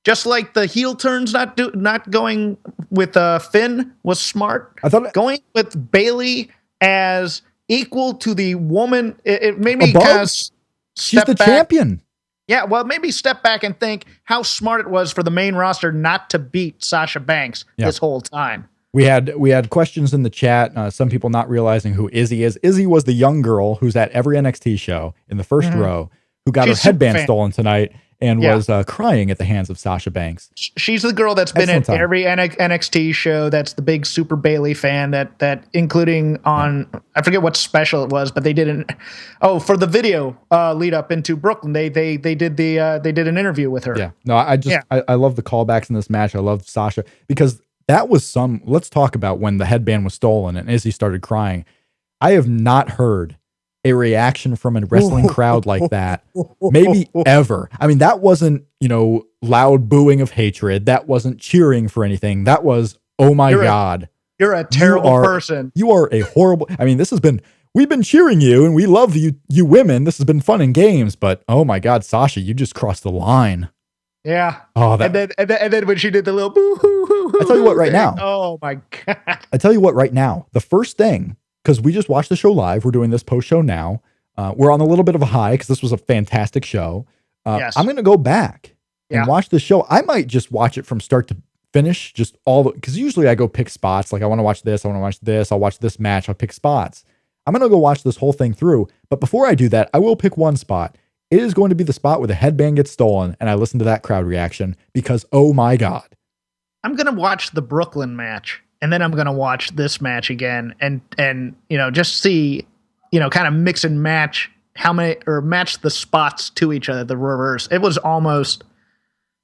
Just like the heel turns not going with Finn was smart. I thought going with Bayley as equal to the woman, it made me kind of she's the champion. Yeah, well, maybe step back and think how smart it was for the main roster not to beat Sasha Banks this whole time. We had questions in the chat. Some people not realizing who Izzy is. Izzy was the young girl who's at every NXT show in the first row who got her headband stolen tonight. And was crying at the hands of Sasha Banks. She's the girl that's been at every NXT show. That's the big Super Bayley fan. That including on I forget what special it was, but they did for the video lead up into Brooklyn. They did an interview with her. Yeah, no, I love the callbacks in this match. I love Sasha because that was let's talk about when the headband was stolen and Izzy started crying. I have not heard a reaction from a wrestling crowd like that, maybe ever. I mean, that wasn't, loud booing of hatred. That wasn't cheering for anything. That was, oh my God. You're a terrible person. You are a horrible, I mean, we've been cheering you and we love you women. This has been fun and games, but oh my God, Sasha, you just crossed the line. Yeah. Oh, and then when she did the little boo hoo hoo. I tell you what right now. Oh my God. I tell you what right now, the first thing, because we just watched the show live. We're doing this post-show now. We're on a little bit of a high because this was a fantastic show. Yes. I'm going to go back and watch the show. I might just watch it from start to finish, just because usually I go pick spots. Like I want to watch this, I want to watch this, I'll watch this match, I'll pick spots. I'm going to go watch this whole thing through. But before I do that, I will pick one spot. It is going to be the spot where the headband gets stolen and I listen to that crowd reaction because, oh my God. I'm going to watch the Brooklyn match. And then I'm going to watch this match again and just see, kind of mix and match match the spots to each other, the reverse. It was almost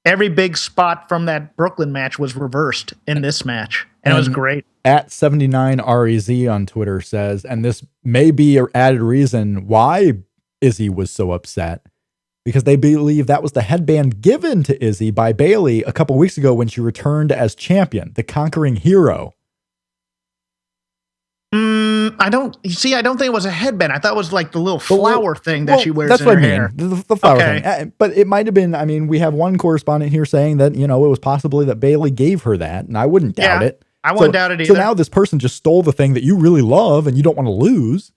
every big spot from that Brooklyn match was reversed in this match. And it was great. At 79REZ on Twitter says, and this may be an added reason why Izzy was so upset, because they believe that was the headband given to Izzy by Bayley a couple weeks ago when she returned as champion, the conquering hero. I don't think it was a headband. I thought it was like the little flower thing that she wears that's in what her I mean. hair. The flower thing. But it might have been, I mean, we have one correspondent here saying that, it was possibly that Bayley gave her that, and I wouldn't doubt it. I wouldn't doubt it either. So now this person just stole the thing that you really love and you don't want to lose.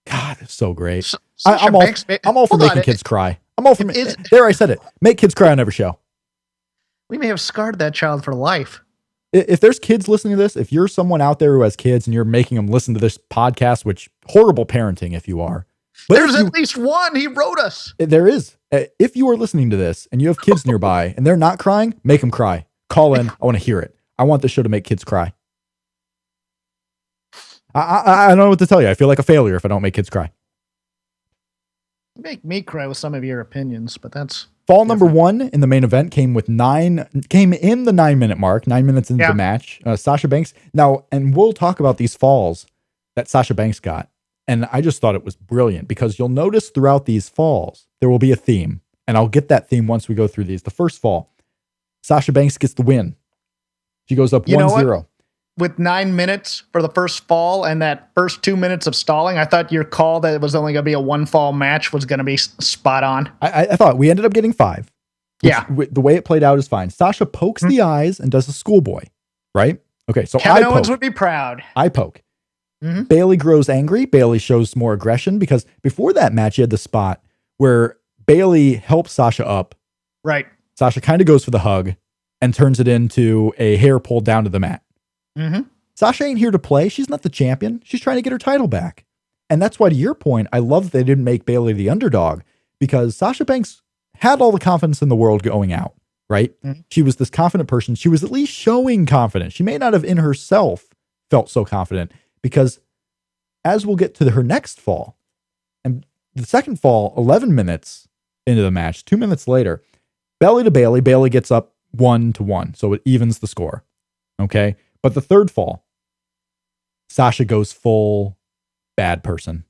God, it's so great. I'm all for making kids cry. I'm all for there. I said it. Make kids cry on every show. We may have scarred that child for life. If there's kids listening to this, if you're someone out there who has kids and you're making them listen to this podcast, which horrible parenting if you are. But there's at least one. He wrote us. There is. If you are listening to this and you have kids nearby and they're not crying, make them cry. Call in. I want to hear it. I want the show to make kids cry. I don't know what to tell you. I feel like a failure if I don't make kids cry. You make me cry with some of your opinions, but that's fall different. Number 1 in the main event came in the 9-minute mark, 9 minutes into the match. Sasha Banks. Now, and we'll talk about these falls that Sasha Banks got. And I just thought it was brilliant because you'll notice throughout these falls, there will be a theme. And I'll get that theme once we go through these. The first fall, Sasha Banks gets the win. She goes up 1-0. with 9 minutes for the first fall and that first 2 minutes of stalling, I thought your call that it was only going to be a one fall match was going to be spot on. I thought we ended up getting 5. Yeah. The way it played out is fine. Sasha pokes the eyes and does a schoolboy, right? Okay, so Kevin Owens would be proud. I poke. Bayley grows angry. Bayley shows more aggression because before that match, you had the spot where Bayley helps Sasha up. Right. Sasha kind of goes for the hug and turns it into a hair pulled down to the mat. Sasha ain't here to play. She's not the champion. She's trying to get her title back. And that's why, to your point, I love that they didn't make Bayley the underdog, because Sasha Banks had all the confidence in the world going out, right? She was this confident person. She was at least showing confidence. She may not have in herself felt so confident, because as we'll get to her next fall, and the second fall, 11 minutes into the match, 2 minutes later, belly to Bayley, Bayley gets up 1-1. So it evens the score. Okay. But the third fall, Sasha goes full bad person.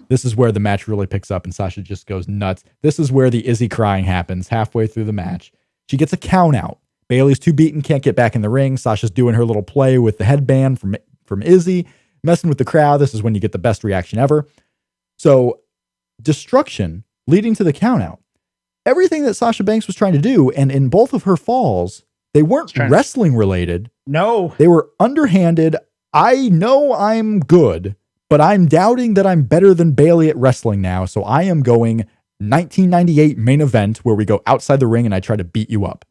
This is where the match really picks up and Sasha just goes nuts. This is where the Izzy crying happens halfway through the match. She gets a count out. Bayley's too beaten, can't get back in the ring. Sasha's doing her little play with the headband from Izzy, messing with the crowd. This is when you get the best reaction ever. So destruction leading to the count out. Everything that Sasha Banks was trying to do, and in both of her falls, they weren't wrestling related. No. They were underhanded. I know I'm good, but I'm doubting that I'm better than Bayley at wrestling now. So I am going 1998 main event where we go outside the ring and I try to beat you up.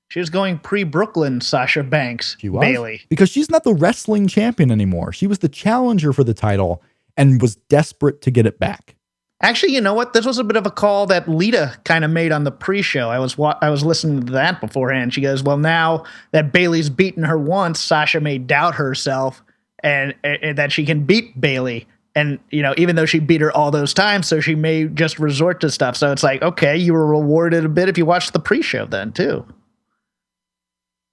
She was going pre-Brooklyn Sasha Banks. She was? Bayley. Because she's not the wrestling champion anymore. She was the challenger for the title and was desperate to get it back. Actually, you know what? This was a bit of a call that Lita kind of made on the pre-show. I was listening to that beforehand. She goes, well, now that Bayley's beaten her once, Sasha may doubt herself and that she can beat Bayley. And, you know, even though she beat her all those times, so she may just resort to stuff. So it's like, okay, you were rewarded a bit if you watched the pre-show then, too.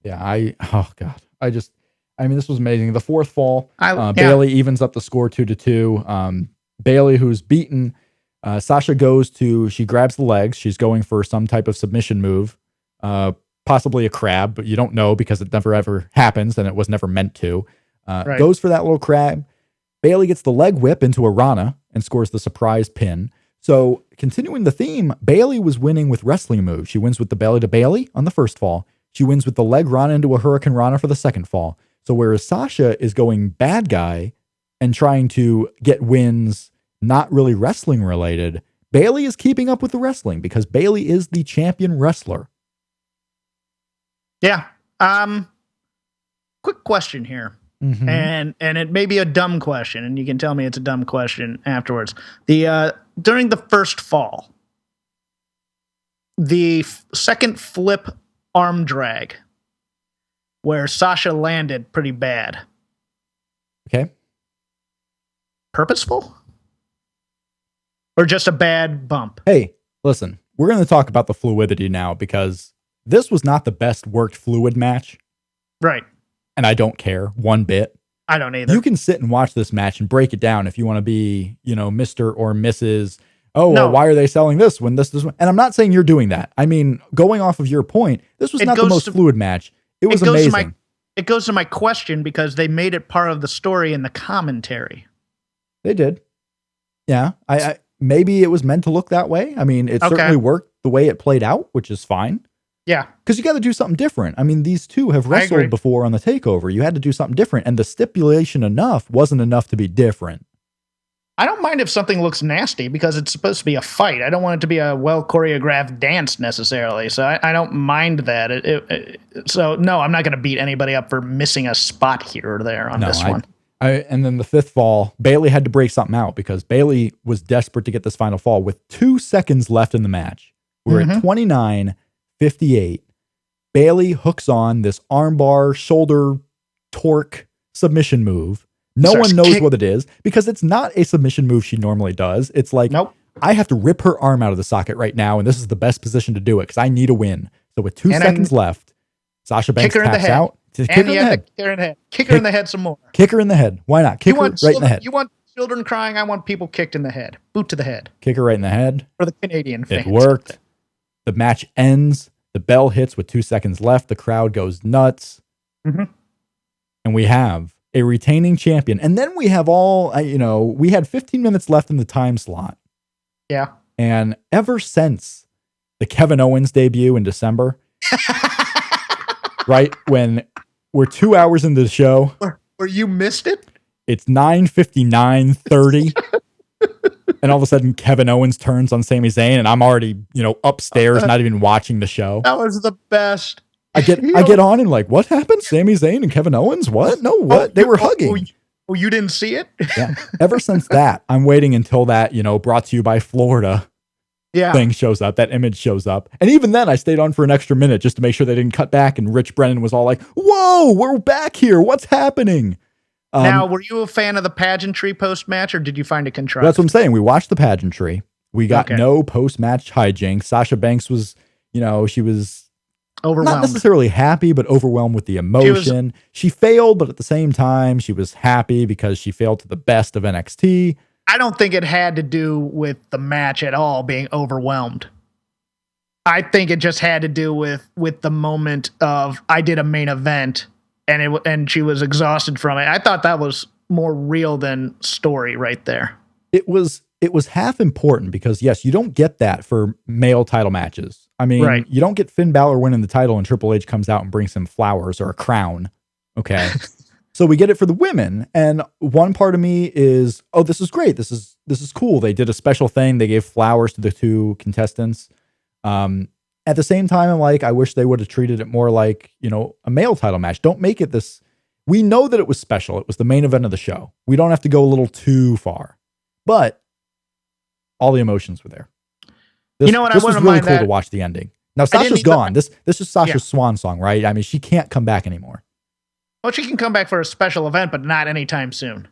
Yeah, oh, God. This was amazing. The fourth fall, Bayley evens up the score 2-2. Bayley, who's beaten, Sasha she grabs the legs. She's going for some type of submission move, possibly a crab, but you don't know because it never ever happens and it was never meant to. Goes for that little crab. Bayley gets the leg whip into a Rana and scores the surprise pin. So continuing the theme, Bayley was winning with wrestling moves. She wins with the belly to Bayley on the first fall. She wins with the leg Rana into a Hurricane Rana for the second fall. So whereas Sasha is going bad guy and trying to get wins not really wrestling related, Bayley is keeping up with the wrestling because Bayley is the champion wrestler. Yeah. Quick question here. And it may be a dumb question, and you can tell me it's a dumb question afterwards. During the first fall, the second flip arm drag where Sasha landed pretty bad. Okay. Purposeful? Or just a bad bump? Hey, listen, we're going to talk about the fluidity now because this was not the best worked fluid match. Right. And I don't care one bit. I don't either. You can sit and watch this match and break it down if you want to be, Mr. or Mrs. Well, why are they selling this when this is? And I'm not saying you're doing that. I mean, going off of your point, this was not the most fluid match. It was amazing. It goes to my question because they made it part of the story in the commentary. They did. Yeah. I maybe it was meant to look that way. I mean, it certainly worked the way it played out, which is fine. Yeah. Because you got to do something different. I mean, these two have wrestled before on the takeover. You had to do something different. And the stipulation wasn't enough to be different. I don't mind if something looks nasty because it's supposed to be a fight. I don't want it to be a well choreographed dance necessarily. So I don't mind that. So no, I'm not going to beat anybody up for missing a spot here or there on this one. And then the fifth fall, Bayley had to break something out because Bayley was desperate to get this final fall with 2 seconds left in the match. We're at 29:58. Bayley hooks on this armbar shoulder torque submission move. No one knows what it is because it's not a submission move she normally does. It's like, I have to rip her arm out of the socket right now, and this is the best position to do it because I need a win. So with 2 seconds left, Sasha Banks taps out. Kick her in the head. Kick her in the head some more. Kick her in the head. Why not? Kick her right in the head. You want children crying? I want people kicked in the head. Boot to the head. Kick her right in the head. For the Canadian fans. It worked. The match ends. The bell hits with 2 seconds left. The crowd goes nuts. and we have a retaining champion. And then we have we had 15 minutes left in the time slot. Yeah. And ever since the Kevin Owens debut in December, right when we're 2 hours into the show, where you missed it, it's 9:59:30, and all of a sudden Kevin Owens turns on Sami Zayn, and I'm already upstairs, not even watching the show. That was the best. I get on and like, what happened? Sami Zayn and Kevin Owens? What? No, what? They were hugging. Oh, you didn't see it? Yeah. Ever since that, I'm waiting until that, brought to you by Florida thing shows up, that image shows up. And even then I stayed on for an extra minute just to make sure they didn't cut back. And Rich Brennan was all like, whoa, we're back here. What's happening? Now, were you a fan of the pageantry post-match, or did you find it contrived? That's what I'm saying. We watched the pageantry. We got no post-match hijinks. Sasha Banks was, she was overwhelmed. Not necessarily happy, but overwhelmed with the emotion. She failed, but at the same time, she was happy because she failed to the best of NXT. I don't think it had to do with the match at all being overwhelmed. I think it just had to do with the moment of, I did a main event and she was exhausted from it. I thought that was more real than story right there. It was half important because yes, you don't get that for male title matches. I mean, you don't get Finn Balor winning the title and Triple H comes out and brings him flowers or a crown. Okay. So we get it for the women. And one part of me is, oh, this is great. This is cool. They did a special thing. They gave flowers to the two contestants. At the same time, I'm like, I wish they would have treated it more like, a male title match. Don't make it this. We know that it was special. It was the main event of the show. We don't have to go a little too far, but all the emotions were there. This was really cool to watch the ending. Now Sasha's gone. This is Sasha's swan song, right? I mean, she can't come back anymore. Well, she can come back for a special event, but not anytime soon.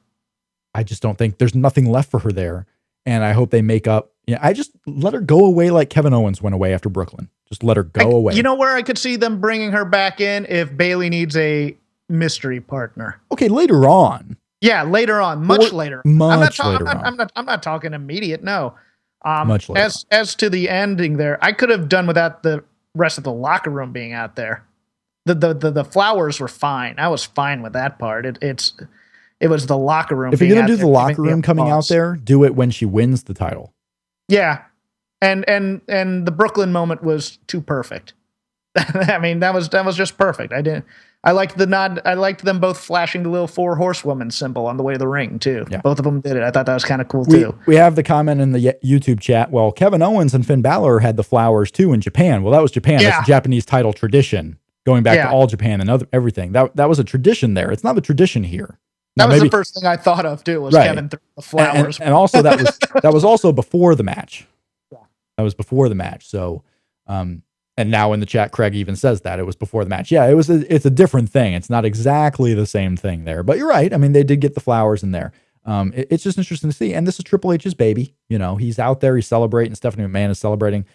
I just don't think there's nothing left for her there. And I hope they make up. I just let her go away like Kevin Owens went away after Brooklyn. Just let her go away. You know where I could see them bringing her back in? If Bayley needs a mystery partner. Okay, later on. Yeah, later on. Much later. I'm not talking immediate, no. Much later. As to the ending there, I could have done without the rest of the locker room being out there. The flowers were fine. I was fine with that part. It was the locker room. If you're gonna do the locker room coming out there, do it when she wins the title. Yeah, and the Brooklyn moment was too perfect. I mean, that was just perfect. I liked the nod. I liked them both flashing the little 4 horsewoman symbol on the way to the ring too. Yeah. Both of them did it. I thought that was kind of cool too. We have the comment in the YouTube chat. Well, Kevin Owens and Finn Balor had the flowers too in Japan. Well, that was Japan. Yeah. That's Japanese title tradition. Going back to All Japan and everything. That was a tradition there. It's not a tradition here. That was the first thing I thought of too, was Kevin throwing the flowers. And also that was also before the match. Yeah. That was before the match. So and now in the chat, Craig even says that it was before the match. Yeah, it's a different thing. It's not exactly the same thing there. But you're right. I mean, they did get the flowers in there. It's just interesting to see. And this is Triple H's baby. He's out there, he's celebrating. Stephanie McMahon is celebrating.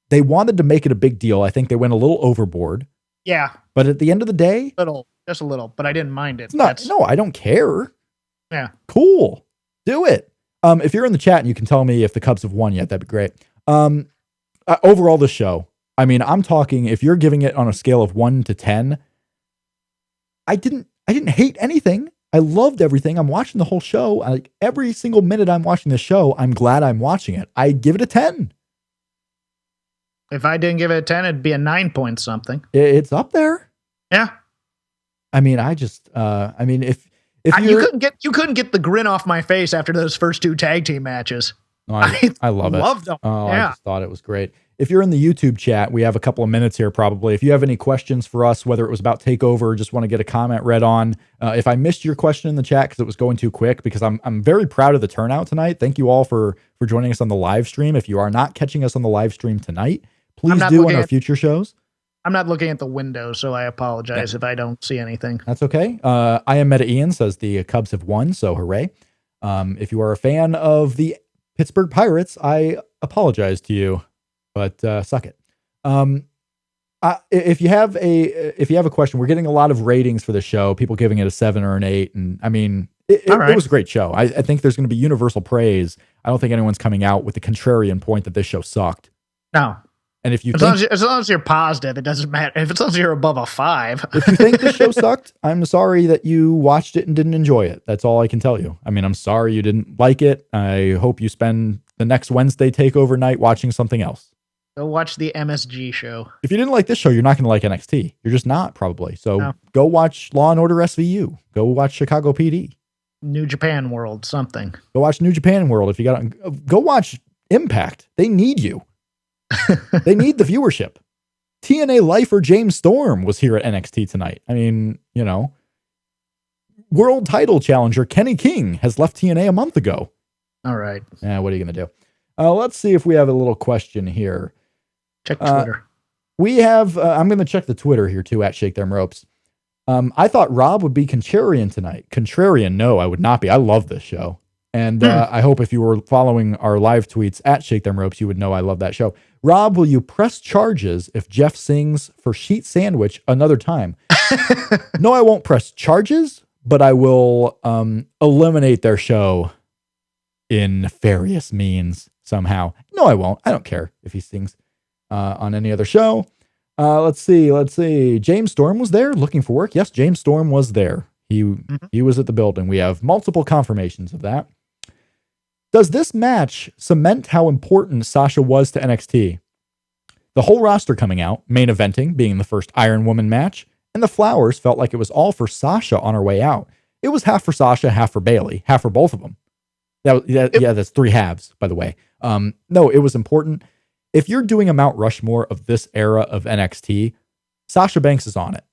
They wanted to make it a big deal. I think they went a little overboard. Yeah. But at the end of the day, just a little, but I didn't mind it. No, I don't care. Yeah. Cool. Do it. If you're in the chat and you can tell me if the Cubs have won yet, that'd be great. Overall, the show, I mean, I'm talking, if you're giving it on a scale of 1 to 10, I didn't hate anything. I loved everything. I'm watching the whole show. Like every single minute I'm watching the show, I'm glad I'm watching it. I give it a 10. If I didn't give it a 10, it'd be a 9 point something. It's up there. Yeah. I mean, if you couldn't get the grin off my face after those first 2 tag team matches. Oh, I love it. Loved them. Oh, yeah. I just thought it was great. If you're in the YouTube chat, we have a couple of minutes here probably. If you have any questions for us, whether it was about TakeOver or just want to get a comment read on, if I missed your question in the chat because it was going too quick, because I'm very proud of the turnout tonight. Thank you all for joining us on the live stream. If you are not catching us on the live stream tonight, please do on our future shows. I'm not looking at the window, so I apologize if I don't see anything. That's okay. I am Meta Ian says the Cubs have won, so hooray. If you are a fan of the Pittsburgh Pirates, I apologize to you, but suck it. If you have a question, we're getting a lot of ratings for the show, people giving it a 7 or an 8. And I mean, it was a great show. I think there's going to be universal praise. I don't think anyone's coming out with the contrarian point that this show sucked. No. And if you as long as you're positive, it doesn't matter. If as long as you're above a 5. If you think the show sucked, I'm sorry that you watched it and didn't enjoy it. That's all I can tell you. I mean, I'm sorry you didn't like it. I hope you spend the next Wednesday takeover night watching something else. Go watch the MSG show. If you didn't like this show, you're not going to like NXT. You're just not, probably. So Go watch Law and Order SVU. Go watch Chicago PD. New Japan World, something. Go watch New Japan World. If you go watch Impact. They need you. They need the viewership. TNA lifer James Storm was here at NXT tonight. I mean, world title challenger Kenny King has left TNA a month ago. All right. Yeah, what are you going to do? Let's see if we have a little question here. Check Twitter. We have, I'm going to check the Twitter here too, at Shake Them Ropes. I thought Rob would be contrarian tonight. Contrarian, no, I would not be. I love this show. And I hope if you were following our live tweets at Shake Them Ropes, you would know I love that show. Rob, will you press charges if Jeff sings for Sheet Sandwich another time? No, I won't press charges, but I will eliminate their show in nefarious means somehow. No, I won't. I don't care if he sings on any other show. Let's see. James Storm was there looking for work. Yes, James Storm was there. He was at the building. We have multiple confirmations of that. Does this match cement how important Sasha was to NXT? The whole roster coming out, main eventing being the first Iron Woman match, and the flowers felt like it was all for Sasha on her way out. It was half for Sasha, half for Bayley, half for both of them. That's 3 halves, by the way. No, it was important. If you're doing a Mount Rushmore of this era of NXT, Sasha Banks is on it.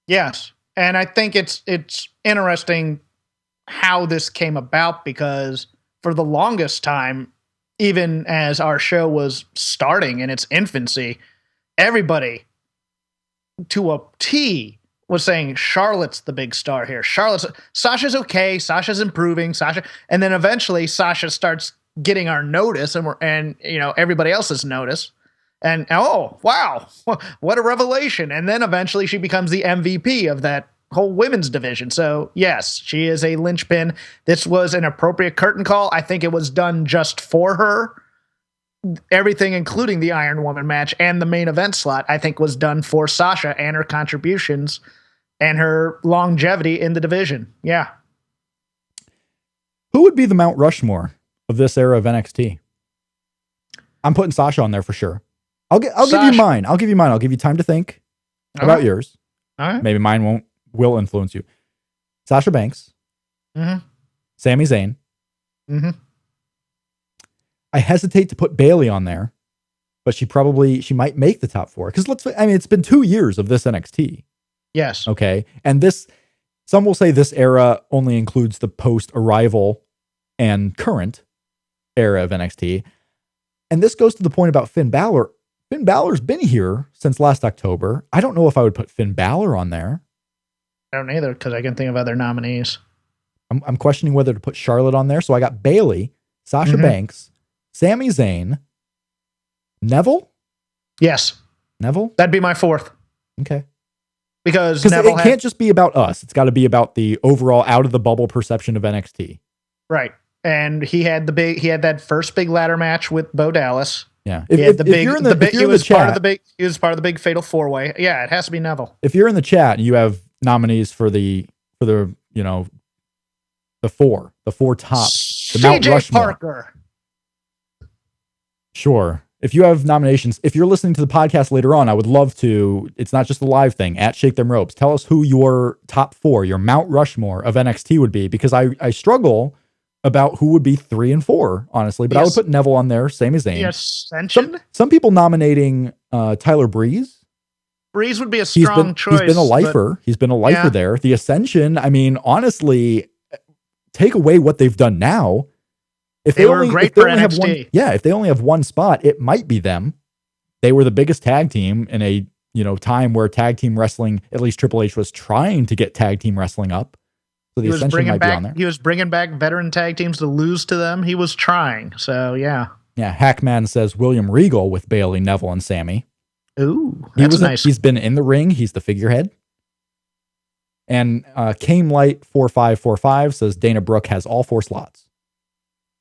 Yes. And I think it's interesting how this came about, because for the longest time, even as our show was starting in its infancy, everybody to a T was saying Charlotte's the big star here. Sasha's okay. Sasha's improving. And then eventually Sasha starts getting our notice and everybody else's notice. And oh, wow, what a revelation. And then eventually she becomes the MVP of that whole women's division. So yes, she is a linchpin. This was an appropriate curtain call. I think it was done just for her. Everything, including the Iron Woman match and the main event slot, I think was done for Sasha and her contributions and her longevity in the division. Yeah. Who would be the Mount Rushmore of this era of NXT? I'm putting Sasha on there for sure. I'll give you mine. I'll give you time to think about yours. All right. Maybe mine will influence you. Sasha Banks. Mm-hmm. Sami Zayn. Mm-hmm. I hesitate to put Bayley on there, but she might make the top 4. Because it's been 2 years of this NXT. Yes. Okay. And some will say this era only includes the post-arrival and current era of NXT. And this goes to the point about Finn Balor. Finn Balor's been here since last October. I don't know if I would put Finn Balor on there. I don't either, because I can think of other nominees. I'm questioning whether to put Charlotte on there. So I got Bayley, Sasha Banks, Sami Zayn, Neville. Yes. Neville? That'd be my 4th. Okay. Because Neville it can't just be about us. It's got to be about the overall out of the bubble perception of NXT. Right. And he had that first big ladder match with Bo Dallas. Yeah. He was part of the big fatal 4-way. Yeah, it has to be Neville. If you're in the chat and you have nominees for the the 4 top, the Mount Rushmore. Parker. Sure. If you have nominations, if you're listening to the podcast later on, I would love to, it's not just a live thing, at Shake Them Ropes. Tell us who your top 4, your Mount Rushmore of NXT would be, because I struggle about who would be 3 and 4, honestly, but I would put Neville on there, Sami Zayn. The Ascension? Some people nominating Tyler Breeze. Breeze would be a strong choice. He's been a lifer. He's been a lifer there. The Ascension, I mean, honestly, take away what they've done now. If they were great for NXT. If they only have one spot, it might be them. They were the biggest tag team in a time where tag team wrestling, at least Triple H was trying to get tag team wrestling up. So the Ascension might be on there. He was bringing back veteran tag teams to lose to them. He was trying. So yeah. Yeah. Hackman says William Regal with Bayley, Neville, and Sammy. Ooh, that's nice. He's been in the ring. He's the figurehead. And Came Light 4545 says Dana Brooke has all 4 slots.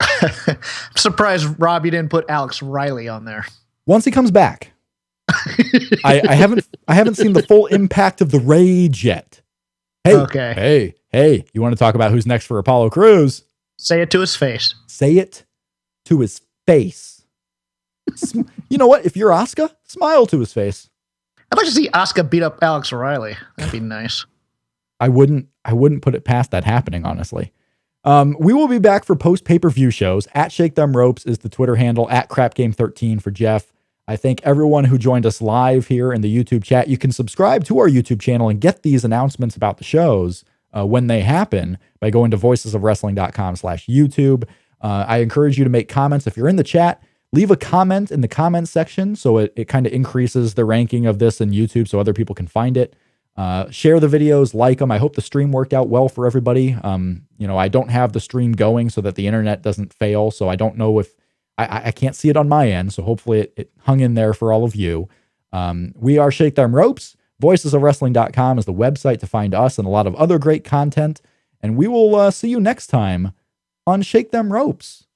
I'm surprised, Rob, you didn't put Alex Riley on there. Once he comes back, I haven't seen the full impact of the rage yet. Hey, you want to talk about who's next for Apollo Crews? Say it to his face. Say it to his face. You know what? If you're Asuka, smile to his face. I'd like to see Asuka beat up Alex O'Reilly. That'd be nice. I wouldn't put it past that happening, honestly. We will be back for post pay-per-view shows. At Shake Them Ropes is the Twitter handle. At CrapGame13 for Jeff. I thank everyone who joined us live here in the YouTube chat. You can subscribe to our YouTube channel and get these announcements about the shows when they happen by going to voicesofwrestling.com/YouTube. I encourage you to make comments. If you're in the chat, leave a comment in the comment section so it kind of increases the ranking of this in YouTube so other people can find it. Share the videos, like them. I hope the stream worked out well for everybody. I don't have the stream going so that the internet doesn't fail, so I don't know if I can't see it on my end, so hopefully it hung in there for all of you. We are Shake Them Ropes. Voicesofwrestling.com is the website to find us and a lot of other great content. And we will see you next time on Shake Them Ropes.